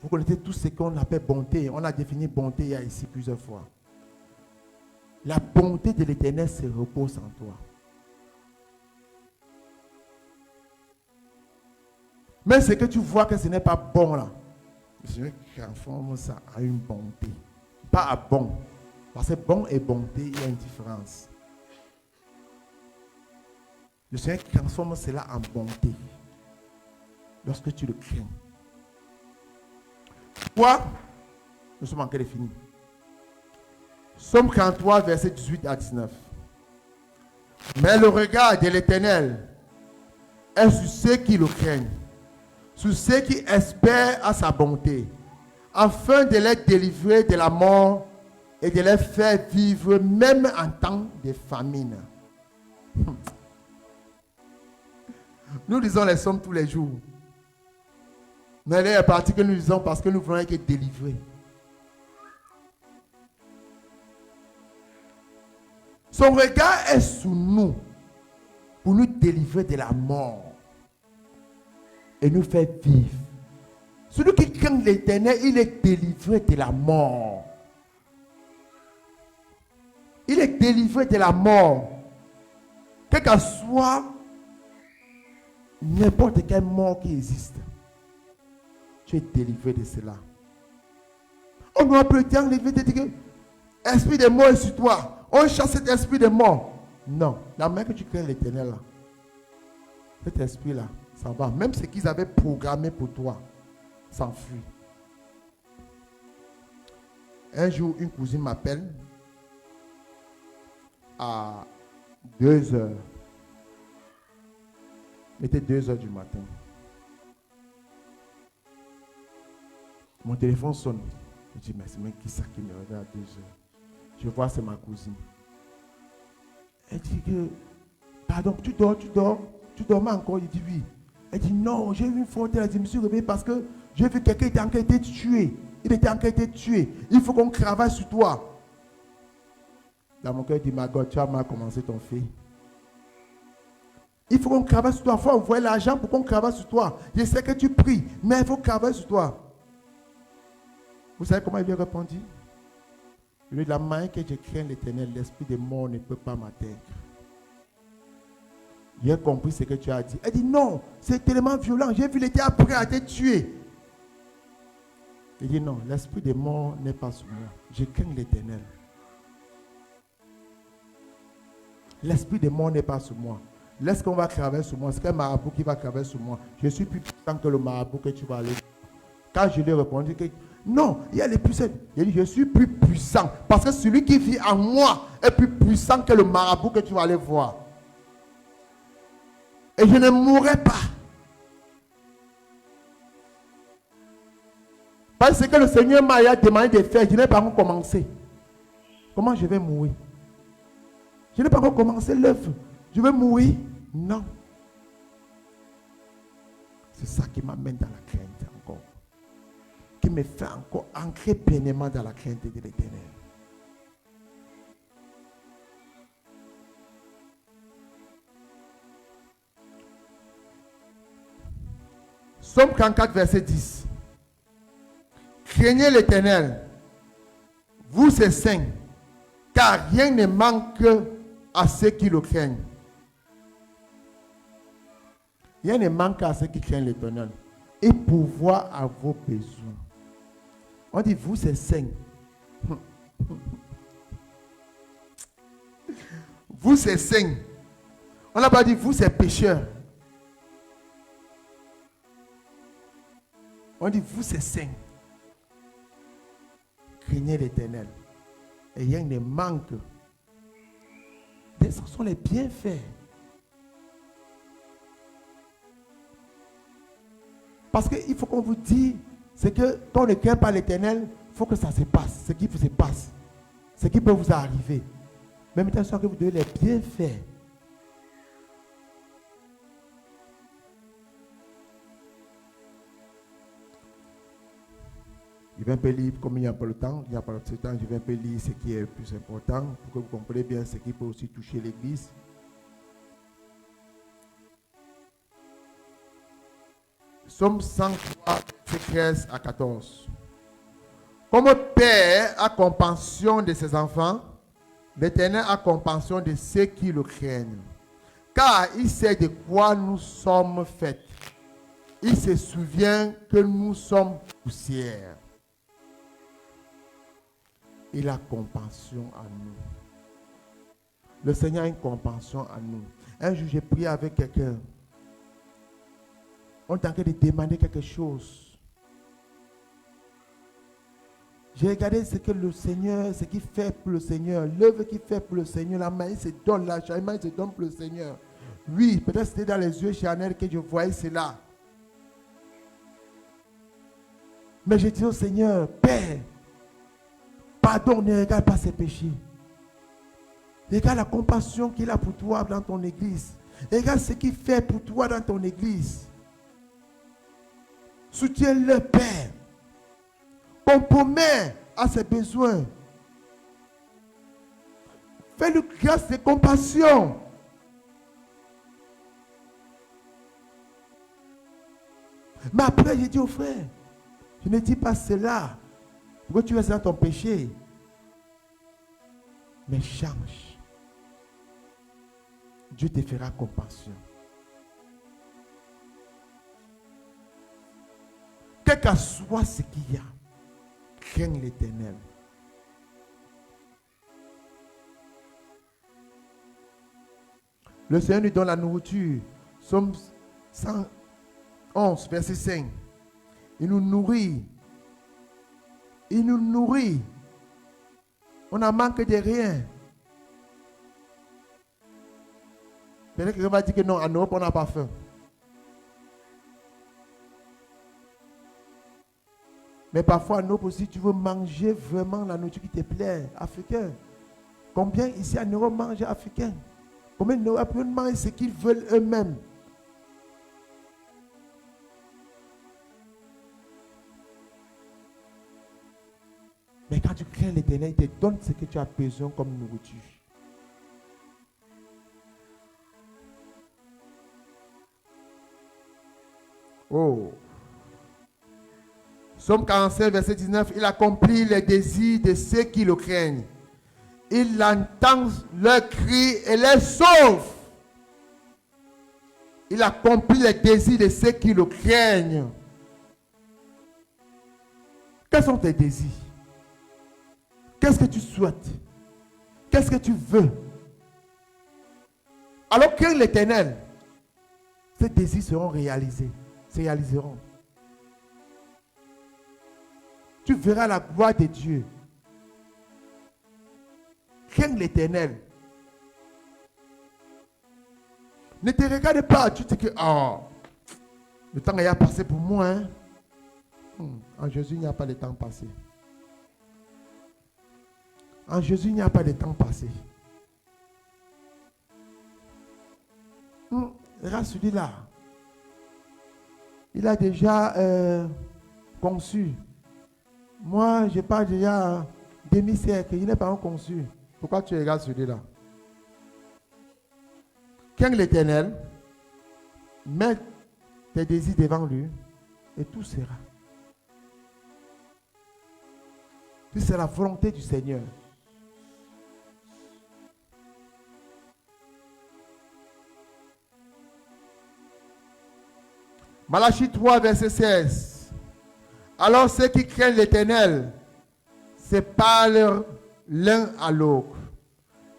S1: Vous connaissez tout ce qu'on appelle bonté. On a défini bonté il y a ici plusieurs fois. La bonté de l'Éternel se repose en toi. Mais ce que tu vois que ce n'est pas bon là, le Seigneur transforme ça en une bonté. Pas à bon. Parce que bon et bonté, il y a une différence. Le Seigneur transforme cela en bonté. Lorsque tu le crains. Quoi? Nous sommes en train de finir. Somme 43, verset 18 à 19. Mais le regard de l'Éternel est sur ceux qui le craignent, sur ceux qui espèrent à sa bonté, afin de les délivrer de la mort et de les faire vivre même en temps de famine. Nous lisons les psaumes tous les jours. Mais il y a une partie que nous lisons parce que nous voulons être délivrés. Son regard est sur nous pour nous délivrer de la mort et nous faire vivre. Celui qui craint l'Éternel, il est délivré de la mort. Il est délivré de la mort. Quel que soit n'importe quelle mort qui existe, tu es délivré de cela. On doit peut-être enlever de dire que esprit de mort est sur toi. On chasse cet esprit de mort. Non, la main que tu crains l'Éternel là, cet esprit là, ça va. Même ce qu'ils avaient programmé pour toi s'enfuit. Un jour, une cousine m'appelle à 2 heures. Il était 2 heures du matin. Mon téléphone sonne. Je dis, mais c'est même qui ça qui me regarde à 2 heures? Je vois, c'est ma cousine. Elle dit que, pardon, tu dormais encore? Il dit oui. Elle dit non, j'ai vu une faute. Elle dit, je me suis réveillé parce que j'ai vu quelqu'un qui était en train d'être tué. Il était en train d'être tué. Il faut qu'on travaille sur toi. Dans mon cœur, je dis, ma God, tu as mal commencé ton fils. Il faut qu'on travaille sur toi. Il faut envoyer l'argent pour qu'on travaille sur toi. Je sais que tu pries, mais il faut travailler sur toi. Vous savez comment il lui a répondu? Il lui a dit, la manière que je crains l'Éternel, l'esprit de mort ne peut pas m'atteindre. J'ai compris ce que tu as dit. Elle dit, non, c'est tellement violent. J'ai vu l'Éternel prêt à te tuer. Il dit, non, l'esprit de mort n'est pas sur moi. Je crains l'Éternel. L'esprit de mort n'est pas sur moi. Laisse qu'on va travailler sur moi. C'est un marabout qui va travailler sur moi. Je suis plus puissant que le marabout que tu vas aller. Quand je lui ai répondu que non, il y a les puissants. Il dit, je suis plus puissant. Parce que celui qui vit en moi est plus puissant que le marabout que tu vas aller voir. Et je ne mourrai pas. Parce que le Seigneur m'a demandé de faire. Je n'ai pas encore commencé. Comment je vais mourir? Je n'ai pas encore commencé l'œuvre. Je vais mourir? Non. C'est ça qui m'amène dans la crainte encore. Qui me fait encore ancrer pleinement dans la crainte de l'Éternel. Psaume 44, verset 10. Craignez l'Éternel, vous ses saints, car rien ne manque à ceux qui le craignent. Rien ne manque à ceux qui craignent l'Éternel et pourvoir à vos besoins. On dit, vous c'est saints. Vous c'est saints. On n'a pas dit, vous c'est pécheurs. On dit, vous c'est saints. Craignez l'Éternel. Et rien ne manque. Ce sont les bienfaits. Parce qu'il faut qu'on vous dise, c'est que quand on ne craint pas l'Éternel, il faut que ça se passe. Ce qui se passe. Ce qui peut vous arriver. Même attention que vous devez les bienfaits. Je vais un peu lire, comme il n'y a pas le temps, je vais un peu lire ce qui est le plus important pour que vous compreniez bien ce qui peut aussi toucher l'Église. Psaume 103, 13 à 14. Comme Père a compassion de ses enfants, l'Éternel a compassion de ceux qui le craignent. Car il sait de quoi nous sommes faits. Il se souvient que nous sommes poussière. Il a compassion à nous. Le Seigneur a une compassion à nous. Un jour, j'ai prié avec quelqu'un. On est en train de demander quelque chose. J'ai regardé ce que le Seigneur, ce qu'il fait pour le Seigneur, l'œuvre qu'il fait pour le Seigneur, la main il se donne, la main il se donne pour le Seigneur. Oui, peut-être c'était dans les yeux charnels que je voyais cela. Mais j'ai dit au Seigneur, Père, pardon, ne regarde pas ses péchés. Regarde la compassion qu'il a pour toi dans ton église. Regarde ce qu'il fait pour toi dans ton église. Soutiens-le, Père. Compromets à ses besoins. Fais-lui grâce de compassion. Mais après, j'ai dit au frère, je ne dis pas cela pour que tu restes dans ton péché. Mais change. Dieu te fera compassion. Quel que soit ce qu'il y a, crains l'Éternel. Le Seigneur nous donne la nourriture. Psaume 111, verset 5. Il nous nourrit. Il nous nourrit. On n'a manque de rien. Peut-être que quelqu'un va dire que non, en Europe, on n'a pas faim. Mais parfois, en Europe aussi, tu veux manger vraiment la nourriture qui te plaît, africain. Combien ici en Europe mangent africain? Combien d'Européens mangent ce qu'ils veulent eux-mêmes? Mais quand quand tu crains l'Éternel, il te donne ce que tu as besoin comme nourriture. Oh. Psaume 47, verset 19. Il accomplit les désirs de ceux qui le craignent. Il entend leurs cris et les sauve. Il accomplit les désirs de ceux qui le craignent. Quels sont tes désirs? Qu'est-ce que tu souhaites? Qu'est-ce que tu veux? Alors crains l'Éternel. Ces désirs seront réalisés. Se réaliseront. Tu verras la gloire de Dieu. Crains l'Éternel. Ne te regarde pas. Tu te dis que le temps est passé pour moi. Hein? En Jésus, il n'y a pas de temps passé. En Jésus, il n'y a pas de temps passé. Regarde celui-là. Il a déjà conçu. Moi, je parle déjà demi-siècle. Il n'est pas encore conçu. Pourquoi tu regardes celui-là? Crains l'Éternel, mets tes désirs devant lui et tout sera. Puis c'est la volonté du Seigneur. Malachie 3, verset 16. Alors ceux qui craignent l'Éternel se parlent l'un à l'autre.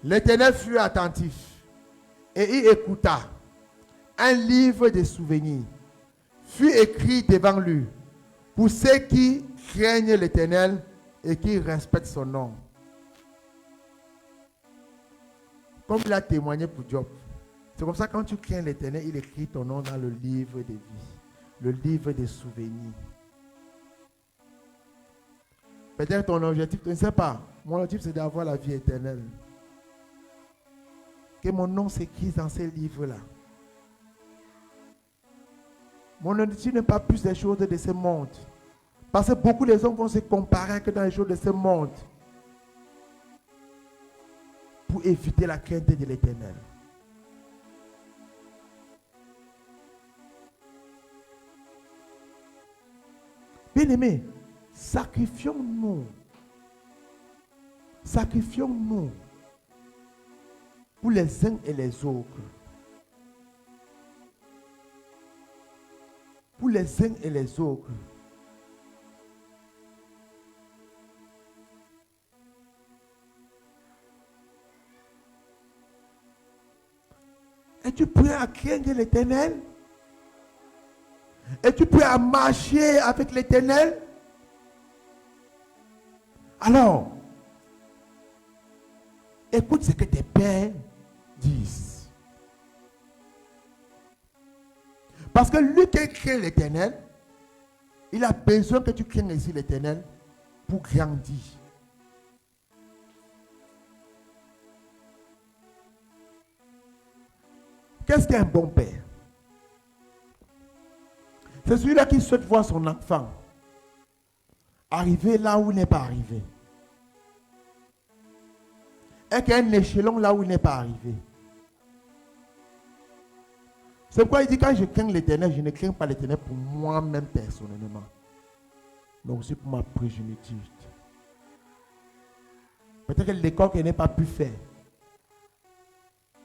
S1: L'Éternel fut attentif et il écouta. Un livre de souvenirs fut écrit devant lui pour ceux qui craignent l'Éternel et qui respectent son nom. Comme il a témoigné pour Job. C'est comme ça, quand tu crains l'Éternel, il écrit ton nom dans le livre de vie, le livre des souvenirs. Peut-être ton objectif, je ne sais pas. Mon objectif, c'est d'avoir la vie éternelle. Que mon nom s'écrive dans ces livres-là. Mon objectif n'est pas plus des choses de ce monde. Parce que beaucoup de hommes vont se comparer que dans les choses de ce monde. Pour éviter la crainte de l'Éternel. Bien-aimés, sacrifions-nous. Sacrifions-nous pour les uns et les autres. Pour les uns et les autres. Es-tu prêt à craindre l'Éternel? Es-tu prêt à marcher avec l'Éternel? Alors, écoute ce que tes pères disent. Parce que lui qui craint l'Éternel, il a besoin que tu craignes ici l'Éternel pour grandir. Qu'est-ce qu'un bon père? C'est celui-là qui souhaite voir son enfant arriver là où il n'est pas arrivé. Et qu'il y a un échelon là où il n'est pas arrivé. C'est pourquoi il dit, quand je crains l'Éternel, je ne crains pas l'Éternel pour moi-même personnellement, mais aussi pour ma progéniture. Peut-être que l'école que je n'ai pas pu faire,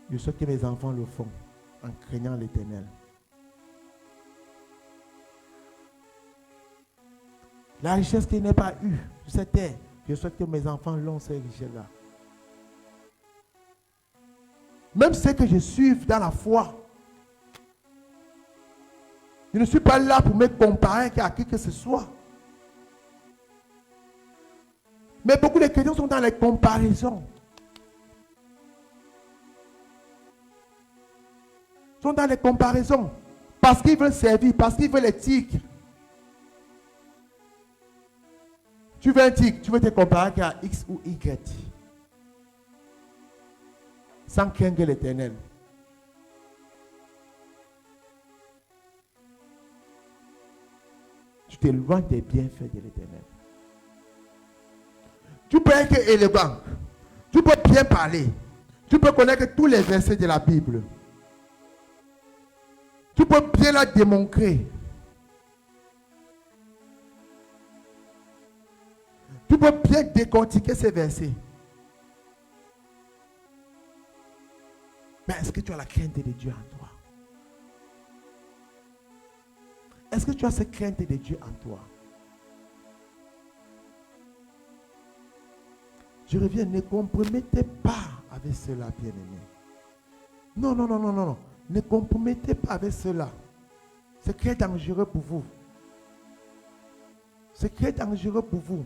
S1: je souhaite que mes enfants le font en craignant l'Éternel. La richesse que je n'ai pas eue sur cette terre, je souhaite que mes enfants l'ont, ces richesses-là. Même ceux que je suive dans la foi, je ne suis pas là pour me comparer à qui que ce soit. Mais beaucoup de chrétiens sont dans les comparaisons. Ils sont dans les comparaisons. Parce qu'ils veulent servir, parce qu'ils veulent être titres. Tu veux un tigre, tu veux te comparer à X ou Y. Sans craindre l'Éternel. Tu t'éloignes des bienfaits de l'Éternel. Tu peux être élégant. Tu peux bien parler. Tu peux connaître tous les versets de la Bible. Tu peux bien la démontrer. Tu peux bien décortiquer ces versets. Mais est-ce que tu as la crainte de Dieu en toi? Est-ce que tu as cette crainte de Dieu en toi? Je reviens, ne compromettez pas avec cela, bien-aimé. Non, non, non, non, non, non. Ne compromettez pas avec cela. C'est très dangereux pour vous. C'est très dangereux pour vous.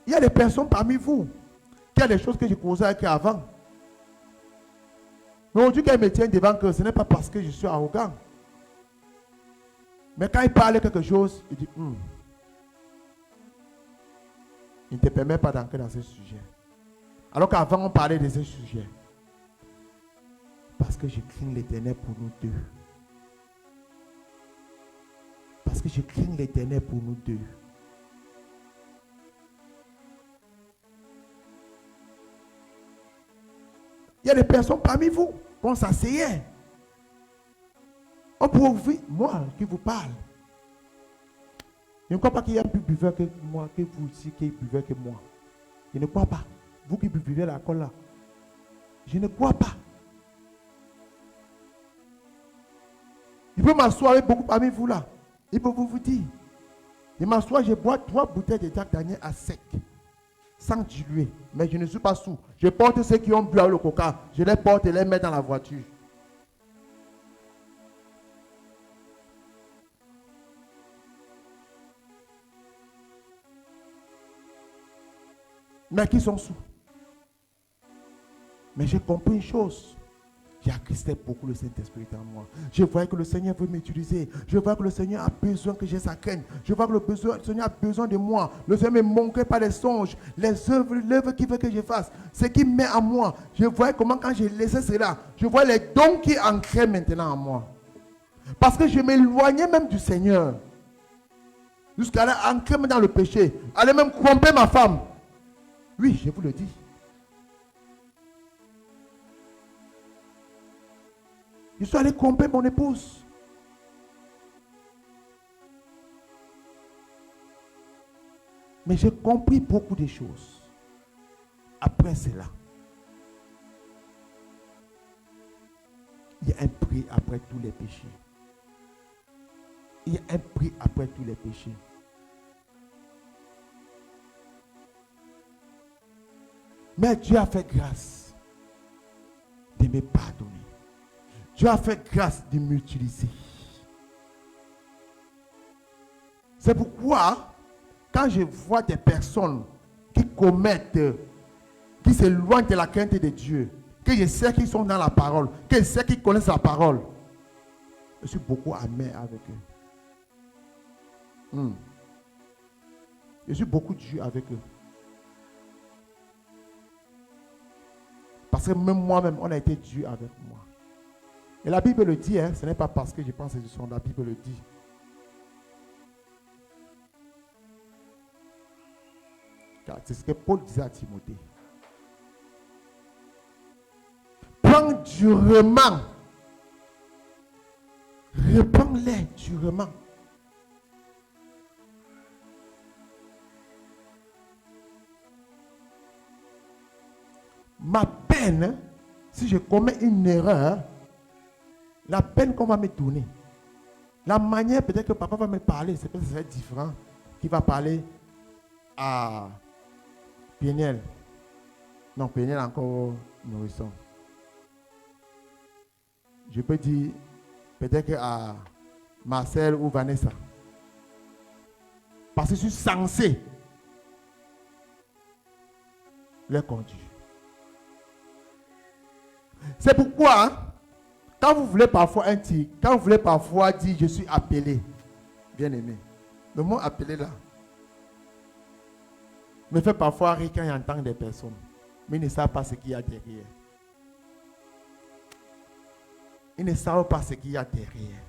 S1: Il y a des personnes parmi vous qui ont des choses que je causais avec eux avant. Mais aujourd'hui, quand ils me tiennent devant que ce n'est pas parce que je suis arrogant. Mais quand ils parlent quelque chose, ils disent, il ne te permet pas d'entrer dans ce sujet. Alors qu'avant, on parlait de ce sujet. Parce que je crains l'Éternel pour nous deux. Parce que je crains l'Éternel pour nous deux. Il y a des personnes parmi vous, qu'on s'asseyait. On pourrait ouvrir, moi qui vous parle. Je ne crois pas qu'il y ait un plus buveur que moi, que vous aussi qui buvez que moi. Je ne crois pas. Vous qui buvez l'alcool là. Je ne crois pas. Il peut m'asseoir avec beaucoup parmi vous là. Il peut vous dire. Je m'assois, je bois 3 bouteilles de Jack Daniel à sec. Sans diluer. Mais je ne suis pas sous. Je porte ceux qui ont bu le coca. Je les porte et les mets dans la voiture. Mais qui sont sous. Mais j'ai compris une chose. J'ai attristé beaucoup le Saint-Esprit en moi. Je vois que le Seigneur veut m'utiliser. Je vois que le Seigneur a besoin que j'ai sa crainte. Je vois que le Seigneur a besoin de moi. Le Seigneur me manque pas les songes, les œuvres, l'œuvre qu'il veut que je fasse. Ce qu'il met en moi. Je vois comment quand j'ai laissé cela, je vois les dons qui ancrent maintenant en moi. Parce que je m'éloignais même du Seigneur. Jusqu'à aller ancrer dans le péché. Aller même tromper ma femme. Oui, je vous le dis. Je suis allé tromper mon épouse. Mais j'ai compris beaucoup de choses. Après cela, il y a un prix après tous les péchés. Il y a un prix après tous les péchés. Mais Dieu a fait grâce de me pardonner. Dieu a fait grâce de m'utiliser. C'est pourquoi, quand je vois des personnes qui commettent, qui s'éloignent de la crainte de Dieu, que je sais qu'ils sont dans la parole, que je sais qu'ils connaissent la parole, je suis beaucoup amer avec eux. Je suis beaucoup dur avec eux. Parce que même moi-même, on a été dur avec moi. Et la Bible le dit, hein, ce n'est pas parce que je pense que ce sont, la Bible le dit. Car c'est ce que Paul disait à Timothée. Prends durement. Répands-les durement. Ma peine, si je commets une erreur, la peine qu'on va me donner, la manière peut-être que papa va me parler, c'est peut-être différent qu'il va parler à Péniel. Non, Péniel encore nourrisson. Je peux dire peut-être à Marcel ou Vanessa. Parce que je suis censé les conduire. C'est pourquoi, quand vous voulez parfois un tir, quand vous voulez parfois dire je suis appelé, bien aimé, le mot appelé là me fait parfois rire quand j'entends des personnes, mais ils ne savent pas ce qu'il y a derrière. Ils ne savent pas ce qu'il y a derrière.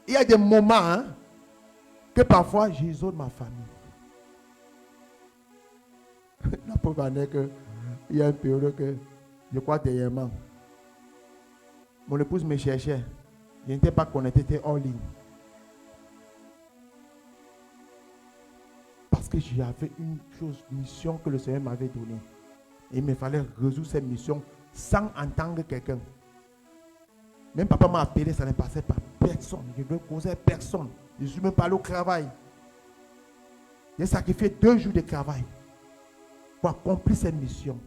S1: Il y a des moments que parfois j'isole ma famille. La preuve en est que il y a une période que je crois dernièrement, mon épouse me cherchait. Je n'étais pas connecté, j'étais en ligne. Parce que j'avais une mission que le Seigneur m'avait donnée. Et il me fallait résoudre cette mission sans entendre quelqu'un. Même papa m'a appelé, ça ne passait par personne. Je ne causais personne. Je ne suis même pas allé au travail. J'ai sacrifié 2 jours de travail pour accomplir cette mission.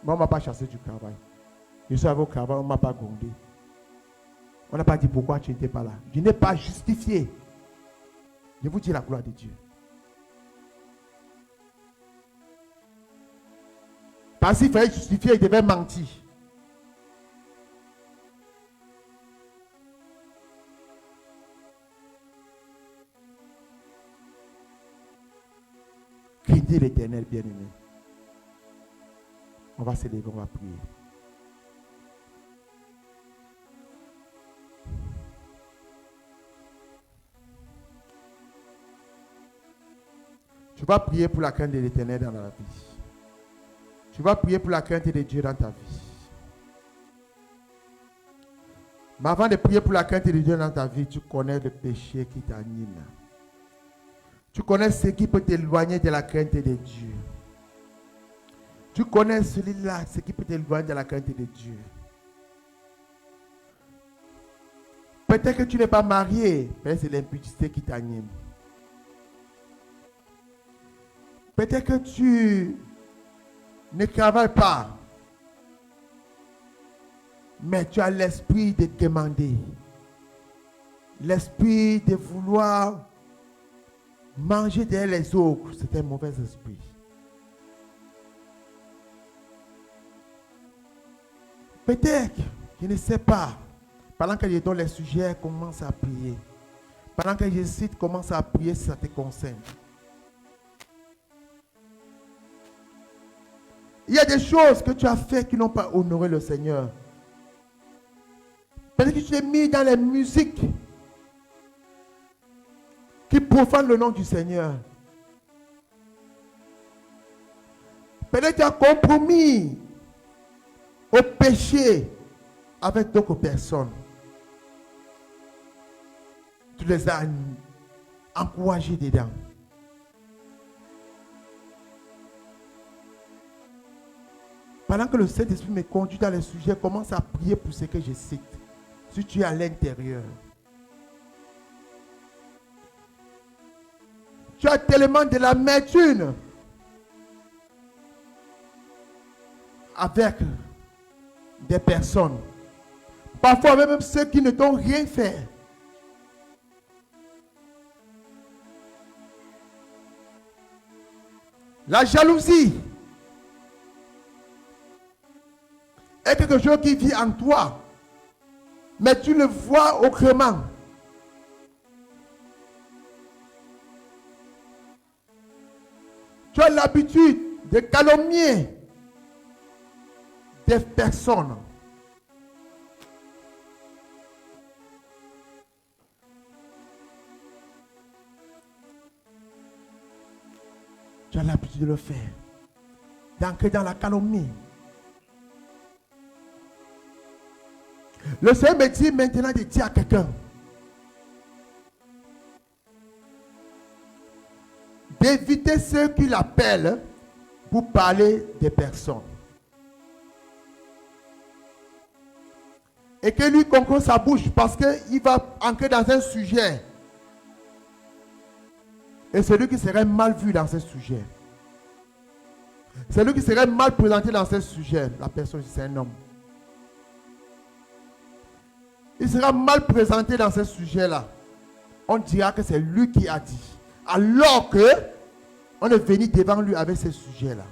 S1: Moi, on ne m'a pas chassé du travail. Je suis allé au travail, on ne m'a pas grondé. On n'a pas dit pourquoi tu n'étais pas là. Je n'ai pas justifié. Je vous dis la gloire de Dieu. Parce qu'il fallait justifier, il devait mentir. Craignez l'Éternel, bien-aimé. On va se lever, on va prier. Tu vas prier pour la crainte de l'Éternel dans la vie. Tu vas prier pour la crainte de Dieu dans ta vie. Mais avant de prier pour la crainte de Dieu dans ta vie, tu connais le péché qui t'anime. Tu connais ce qui peut t'éloigner de la crainte de Dieu. Tu connais celui-là, ce qui peut t'éloigner de la crainte de Dieu. Peut-être que tu n'es pas marié, mais c'est l'impudicité qui t'anime. Peut-être que tu ne travailles pas, mais tu as l'esprit de demander, l'esprit de vouloir manger derrière les autres. C'est un mauvais esprit. Peut-être, je ne sais pas, pendant que je donne les sujets, commence à prier. Pendant que je cite, commence à prier si ça te concerne. Il y a des choses que tu as fait qui n'ont pas honoré le Seigneur. Peut-être que tu t'es mis dans les musiques qui profanent le nom du Seigneur. Peut-être que tu as compromis au péché avec d'autres personnes. Tu les as encouragés dedans. Pendant que le Saint-Esprit me conduit dans les sujets, commence à prier pour ce que je cite. Si tu es à l'intérieur. Tu as tellement de l'amertume avec des personnes. Parfois même ceux qui ne t'ont rien fait. La jalousie est quelque chose qui vit en toi, mais tu le vois autrement. Tu as l'habitude de calomnier des personnes. Tu as l'habitude de le faire. D'entrer dans la calomnie. Le Seigneur me dit maintenant de dire à quelqu'un d'éviter ceux qui l'appellent pour parler des personnes. Et que lui conclue sa bouche parce qu'il va entrer dans un sujet. Et celui qui serait mal vu dans ce sujet. Celui qui serait mal présenté dans ce sujet. La personne, c'est un homme. Il sera mal présenté dans ce sujet-là. On dira que c'est lui qui a dit. Alors que on est venu devant lui avec ce sujet-là.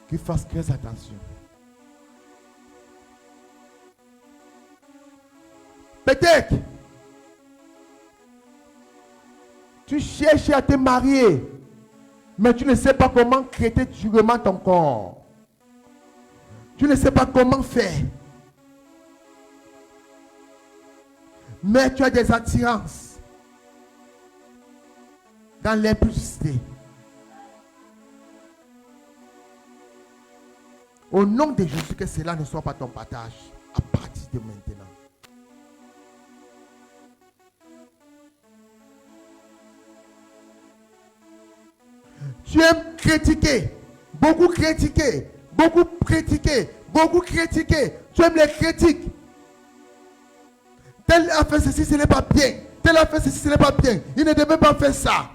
S1: Qu'il fasse très attention. Peut-être tu cherches à te marier, Mais tu ne sais pas comment traiter durement ton corps. Tu ne sais pas comment faire. Mais tu as des attirances dans l'impulsité. Au nom de Jésus, que cela ne soit pas ton partage à partir de maintenant. Tu aimes critiquer, beaucoup critiquer, beaucoup critiquer, beaucoup critiquer. Tu aimes les critiques. Tel a fait ceci, ce n'est pas bien. Tel a fait ceci, ce n'est pas bien. Il ne devait pas faire ça.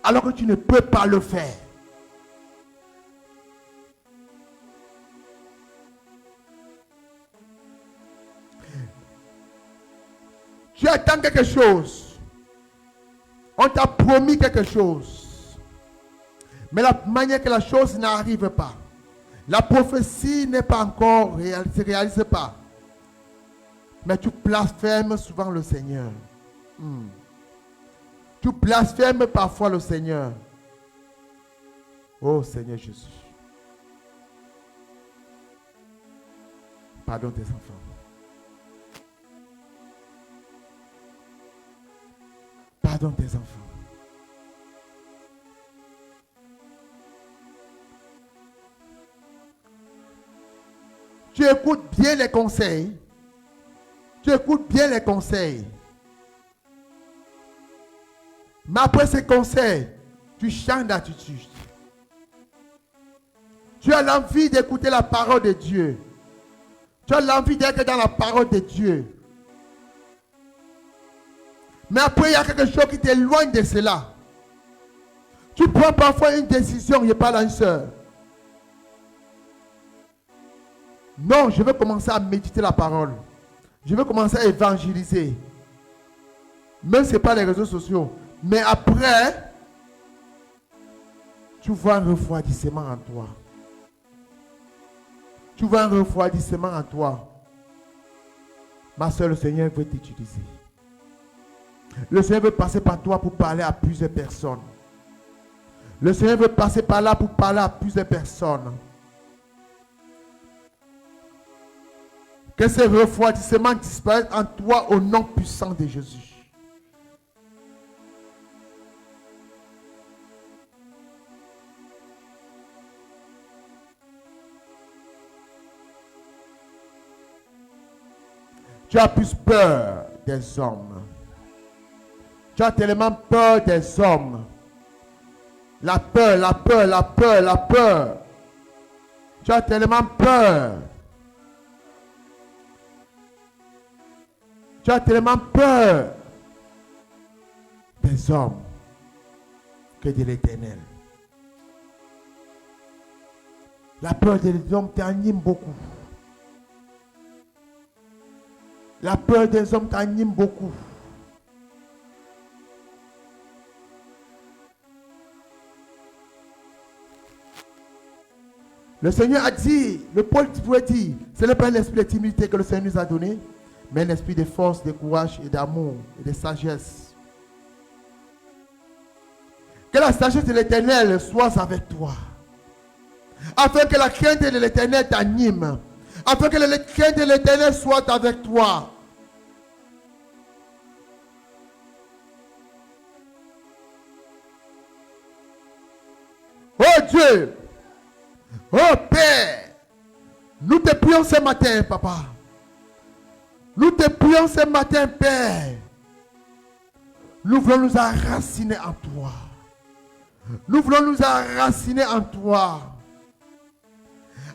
S1: Alors que tu ne peux pas le faire. Tu attends quelque chose. On t'a promis quelque chose. Mais la manière que la chose n'arrive pas. La prophétie n'est pas encore réalisée, ne se réalise pas. Mais tu blasphèmes souvent le Seigneur. Tu blasphèmes parfois le Seigneur. Oh Seigneur Jésus. Pardonne tes enfants. Pardonne tes enfants. Tu écoutes bien les conseils. Tu écoutes bien les conseils. Mais après ces conseils, tu changes d'attitude. Tu as l'envie d'écouter la parole de Dieu. Tu as l'envie d'être dans la parole de Dieu. Mais après, il y a quelque chose qui t'éloigne de cela. Tu prends parfois une décision, je parle à une soeur. Non, je veux commencer à méditer la parole. Je veux commencer à évangéliser. Même si ce n'est pas les réseaux sociaux. Mais après, tu vois un refroidissement en toi. Tu vois un refroidissement en toi. Ma soeur, le Seigneur veut t'utiliser. Le Seigneur veut passer par toi pour parler à plusieurs personnes. Le Seigneur veut passer par là pour parler à plusieurs personnes. Que ce refroidissement disparaisse en toi au nom puissant de Jésus. Tu as plus peur des hommes. Tu as tellement peur des hommes. La peur, la peur, la peur, la peur. Tu as tellement peur. Tu as tellement peur des hommes que de l'Éternel. La peur des hommes t'anime beaucoup. La peur des hommes t'anime beaucoup. Le Seigneur a dit, le Paul pouvait dire, ce n'est pas un esprit de timidité que le Seigneur nous a donné, mais un esprit de force, de courage et d'amour et de sagesse. Que la sagesse de l'Éternel soit avec toi. Afin que la crainte de l'Éternel t'anime. Afin que la crainte de l'Éternel soit avec toi. Oh Dieu, oh Père, nous te prions ce matin, Papa. Nous te prions ce matin, Père. Nous voulons nous enraciner en toi. Nous voulons nous enraciner en toi.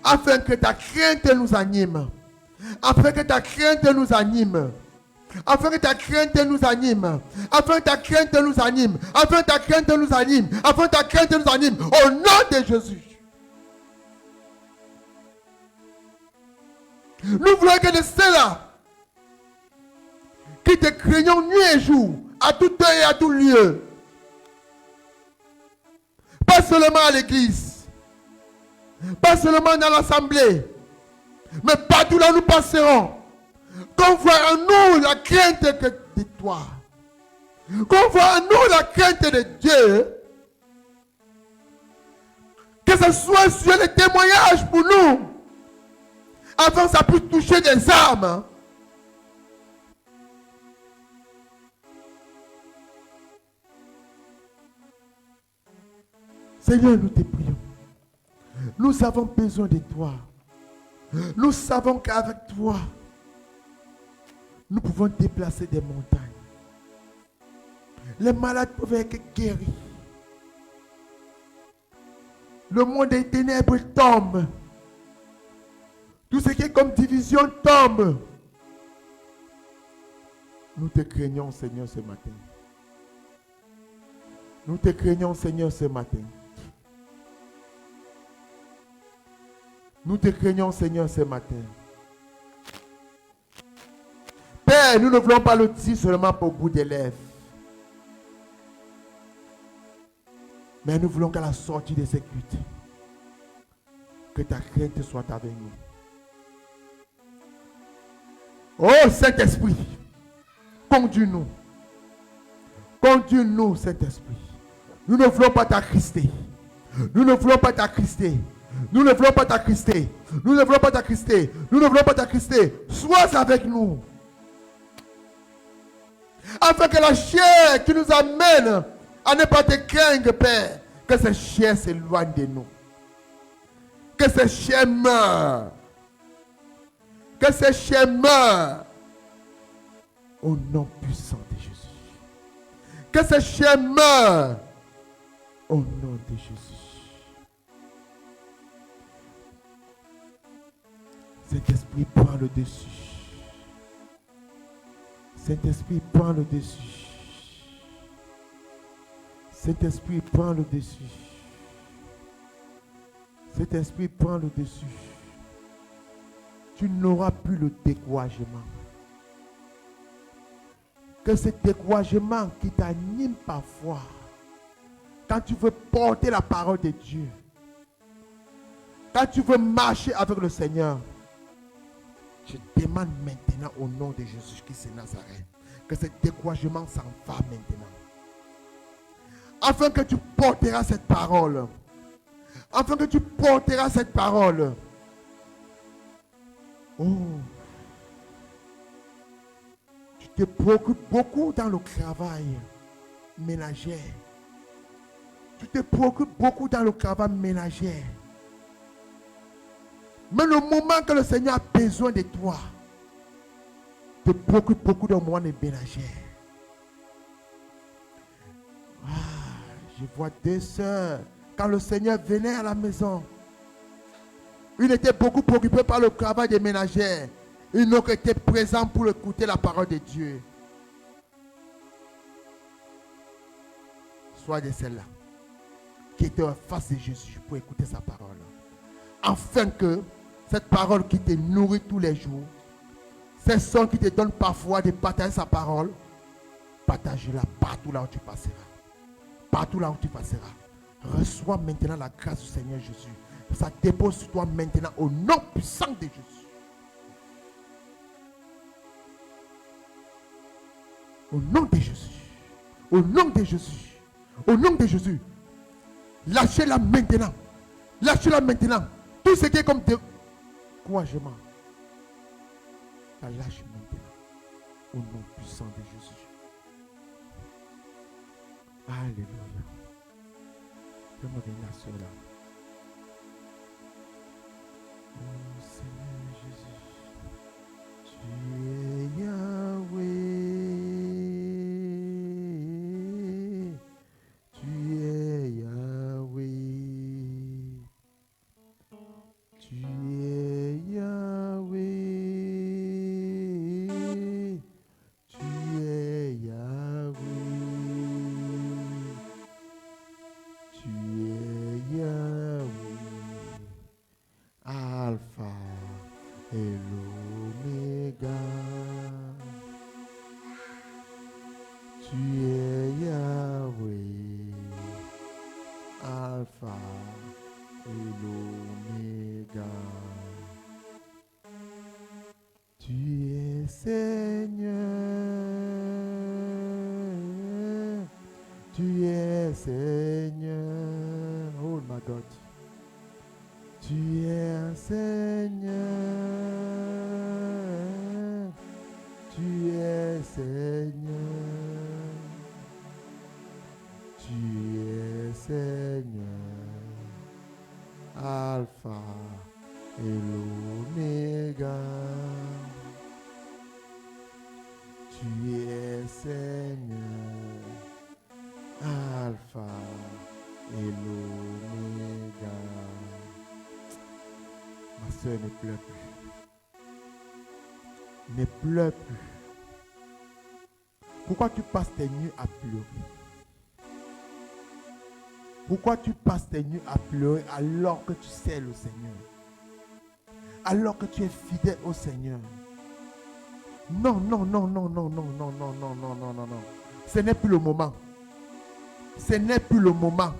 S1: Afin que ta crainte nous anime. Afin que ta crainte nous anime. Afin que ta crainte nous anime. Afin que ta crainte nous anime. Afin que ta crainte nous anime. Afin que ta crainte nous anime. Au nom de Jésus. Nous voulons que de ceux-là qui te craignons nuit et jour, à toute heure et à tout lieu. Pas seulement à l'église. Pas seulement dans l'assemblée. Mais partout là où nous passerons. Qu'on voit en nous la crainte de toi. Qu'on voit en nous la crainte de Dieu. Que ce soit sur les témoignages pour nous. Avant que ça puisse toucher des âmes. Seigneur, nous te prions. Nous avons besoin de toi. Nous savons qu'avec toi, nous pouvons déplacer des montagnes. Les malades peuvent être guéris. Le monde des ténèbres tombe. Tout ce qui est comme division tombe. Nous te craignons, Seigneur, ce matin. Nous te craignons, Seigneur, ce matin. Nous te craignons, Seigneur, ce matin. Père, nous ne voulons pas le dire seulement pour bout des lèvres. Mais nous voulons qu'à la sortie de ces cultes, que ta crainte soit avec nous. Oh Saint-Esprit, conduis-nous. Conduis-nous, Saint-Esprit. Nous ne voulons pas t'attrister. Nous ne voulons pas t'attrister. Nous ne voulons pas t'attrister. Nous ne voulons pas t'attrister. Nous ne voulons pas t'attrister. Sois avec nous. Afin que la chair qui nous amène à ne pas te craindre, Père, que cette chair s'éloigne de nous. Que cette chair meure. Que cette chair meure. Au nom puissant de Jésus. Que cette chair meure. Au nom de Jésus. Saint-Esprit, prends le dessus. Saint-Esprit, prends le dessus. Saint-Esprit, prends le dessus. Saint-Esprit, prends le dessus. Tu n'auras plus le découragement. Que ce découragement qui t'anime parfois, quand tu veux porter la parole de Dieu, quand tu veux marcher avec le Seigneur, je demande maintenant au nom de Jésus-Christ de Nazareth que ce découragement s'en va maintenant. Afin que tu porteras cette parole. Afin que tu porteras cette parole. Oh. Tu te préoccupes beaucoup dans le travail ménager. Tu te préoccupes beaucoup dans le travail ménager. Mais le moment que le Seigneur a besoin de toi, te préoccupe beaucoup de moi de ménagères. Je vois deux sœurs. Quand le Seigneur venait à la maison, il était beaucoup préoccupé par le travail des ménagères. Ils n'ont été présents pour écouter la parole de Dieu. Sois de celle-là qui était en face de Jésus pour écouter sa parole. Afin que cette parole qui te nourrit tous les jours, ces sons qui te donnent parfois de partager sa parole, partage-la partout là où tu passeras. Partout là où tu passeras. Reçois maintenant la grâce du Seigneur Jésus. Ça dépose sur toi maintenant au nom puissant de Jésus. Au nom de Jésus. Au nom de Jésus. Au nom de Jésus. Lâchez-la maintenant. Lâchez-la maintenant. Tout ce qui est comme découragement, la lâche maintenant. Au nom puissant de Jésus. Alléluia. Fais-moi venir à cela. Oh Seigneur Jésus, tu es Yahweh. Tu es Yahweh. Tu es Yahweh. Tu es Yahweh. Tu es Yahweh. Alpha et l'Oméga. Tu es Yahweh. Alpha et l'Oméga. Tu es Seigneur. Seigneur. Oh my God. Tu es Seigneur. Tu es Seigneur. Tu es Seigneur. Alpha et l'Oméga. Tu es Seigneur. Alpha et l'Oméga. Ma soeur, ne pleure plus. Ne pleure plus. Pourquoi tu passes tes nuits à pleurer? Pourquoi tu passes tes nuits à pleurer alors que tu sers le Seigneur? Alors que tu es fidèle au Seigneur? Non, non, non, non, non, non, non, non, non, non, non, non, non. Ce n'est plus le moment. Ce n'est plus le moment.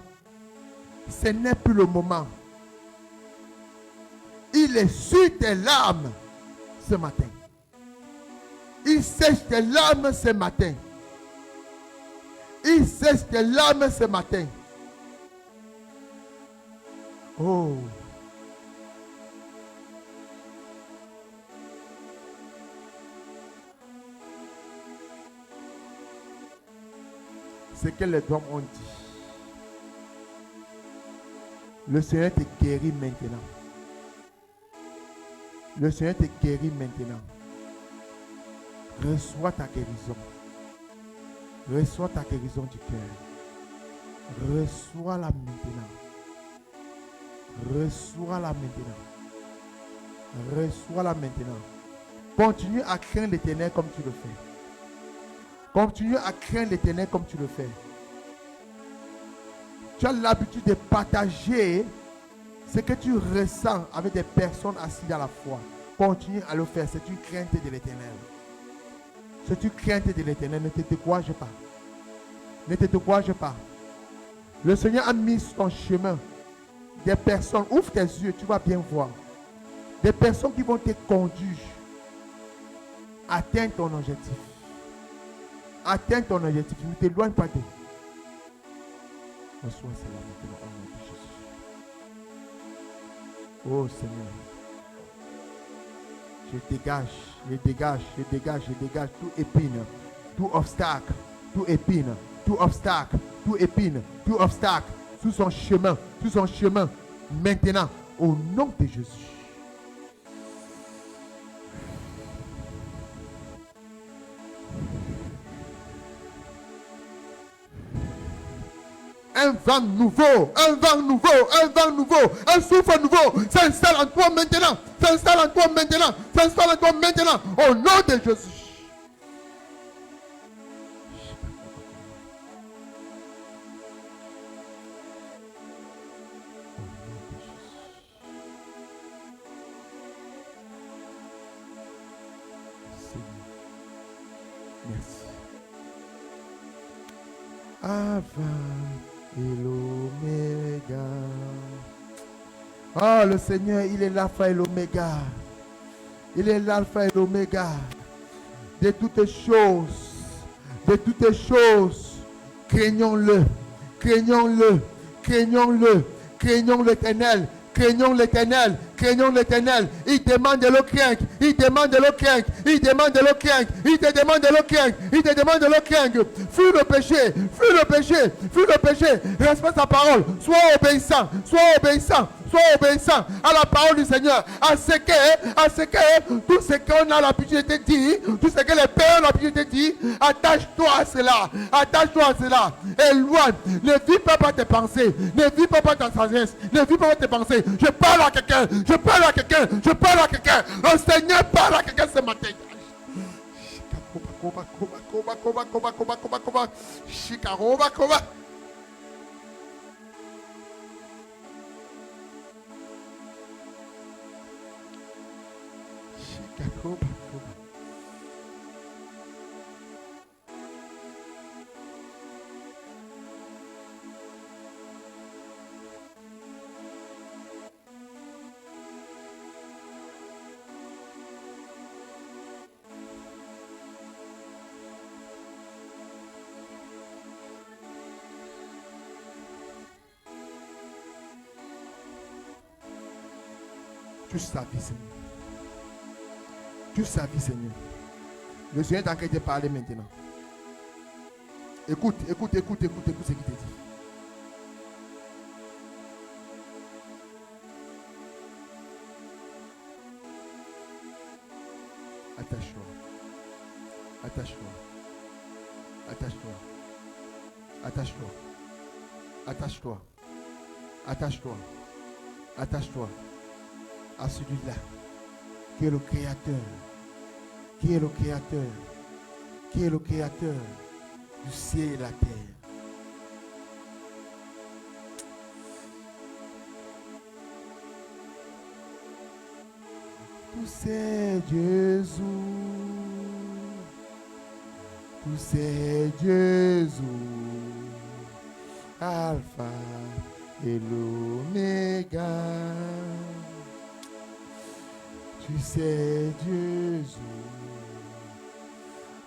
S1: Ce n'est plus le moment. Il essuie tes larmes ce matin. Il sèche tes larmes ce matin. Il sèche tes larmes ce matin. Oh. Ce que les hommes ont dit. Le Seigneur te guérit maintenant. Le Seigneur te guérit maintenant. Reçois ta guérison. Reçois ta guérison du cœur. Reçois-la maintenant. Reçois-la maintenant. Reçois-la maintenant. Continue à craindre l'Éternel comme tu le fais. Continue à craindre l'Éternel comme tu le fais. Tu as l'habitude de partager ce que tu ressens avec des personnes assises à la foi. Continue à le faire. C'est une crainte de l'Éternel. C'est une crainte de l'Éternel. Ne te décourage pas. Ne te décourage pas. Le Seigneur a mis sur ton chemin des personnes. Ouvre tes yeux, tu vas bien voir. Des personnes qui vont te conduire. Atteins ton objectif. Atteins ton objectif. Ne t'éloigne pas d'eux. Reçois cela maintenant au nom de Jésus. Oh Seigneur. Je dégage tout épine, tout obstacle, tout épine, tout obstacle, tout épine, tout obstacle, sous son chemin, maintenant, au nom de Jésus. Un vent nouveau, un souffle nouveau s'installe en toi maintenant, au nom de Jésus. Merci. Alpha et l'Oméga. Oh, le Seigneur, il est l'Alpha et l'Oméga. Il est l'Alpha et l'Oméga. De toutes choses. Craignons-le. Craignons l'Éternel. Il demande de le craindre. Il te demande de le craindre. Fuis le péché. Respecte sa parole. Sois obéissant à la parole du Seigneur. À ce que tout ce qu'on a l'habitude de dire, tout ce que les pères ont l'habitude de dire, attache-toi à cela. Éloigne. Ne vis pas par tes pensées. Ne vis pas par ta sagesse. Ne vis pas par tes pensées. Je parle à quelqu'un. Le Seigneur parle à quelqu'un ce matin. Touche sa vie, Seigneur. Touche sa vie, Seigneur. Le Seigneur est en train de te parler maintenant. Écoute ce qu'il te dit. Attache-toi. Attache-toi. Attache-toi. Attache-toi. Attache-toi. Attache-toi. Attache-toi à celui-là qui est le Créateur. Qui est le Créateur. Qui est le Créateur du ciel et de la terre. Tu sais Jésus. Tu sais Jésus. Alpha et l'Oméga. Tu sais Jésus.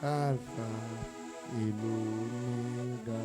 S1: Alpha et l'Oméga.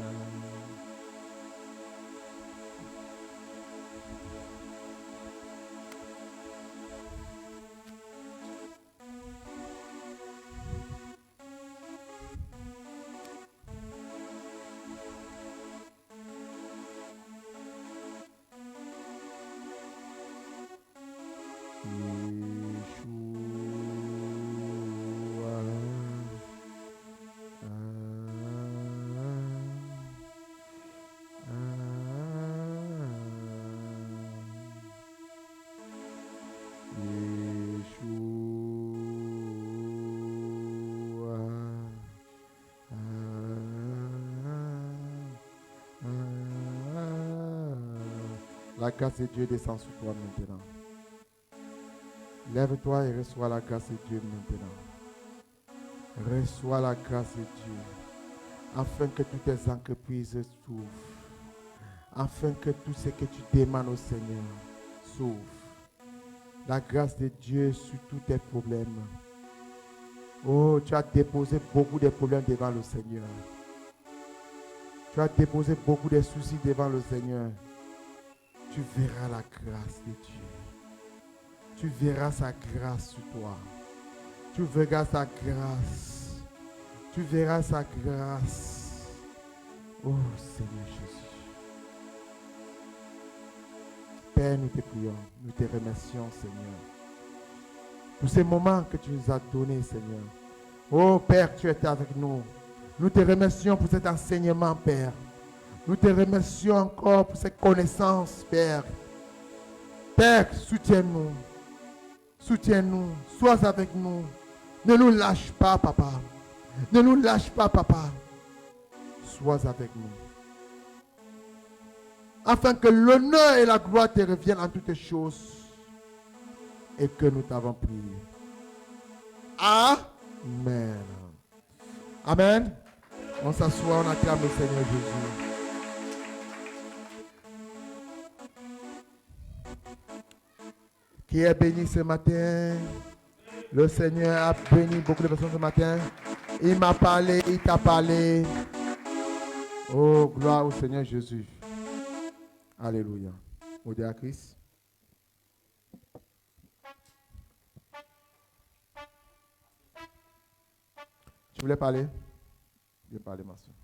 S1: La grâce de Dieu descend sur toi maintenant. Lève-toi et reçois la grâce de Dieu maintenant. Reçois la grâce de Dieu. Afin que toutes tes entreprises s'ouvrent. Afin que tout ce que tu demandes au Seigneur s'ouvre. La grâce de Dieu sur tous tes problèmes. Oh, tu as déposé beaucoup de problèmes devant le Seigneur. Tu as déposé beaucoup de soucis devant le Seigneur. Tu verras la grâce de Dieu. Tu verras sa grâce sur toi. Tu verras sa grâce. Tu verras sa grâce. Oh Seigneur Jésus. Père, nous te prions. Nous te remercions, Seigneur. Pour ces moments que tu nous as donnés, Seigneur. Oh Père, tu étais avec nous. Nous te remercions pour cet enseignement, Père. Nous te remercions encore pour cette connaissance, Père. Père, soutiens-nous. Soutiens-nous. Sois avec nous. Ne nous lâche pas, Papa. Ne nous lâche pas, Papa. Sois avec nous. Afin que l'honneur et la gloire te reviennent en toutes choses. Et que nous t'avons prié. Amen. Amen. On s'assoit, on acclame le Seigneur Jésus. Qui est béni ce matin? Le Seigneur a béni beaucoup de personnes ce matin. Il m'a parlé, il t'a parlé. Oh, gloire au Seigneur Jésus. Alléluia. Au Dieu à Christ. Tu voulais parler? Je vais parler, ma soeur.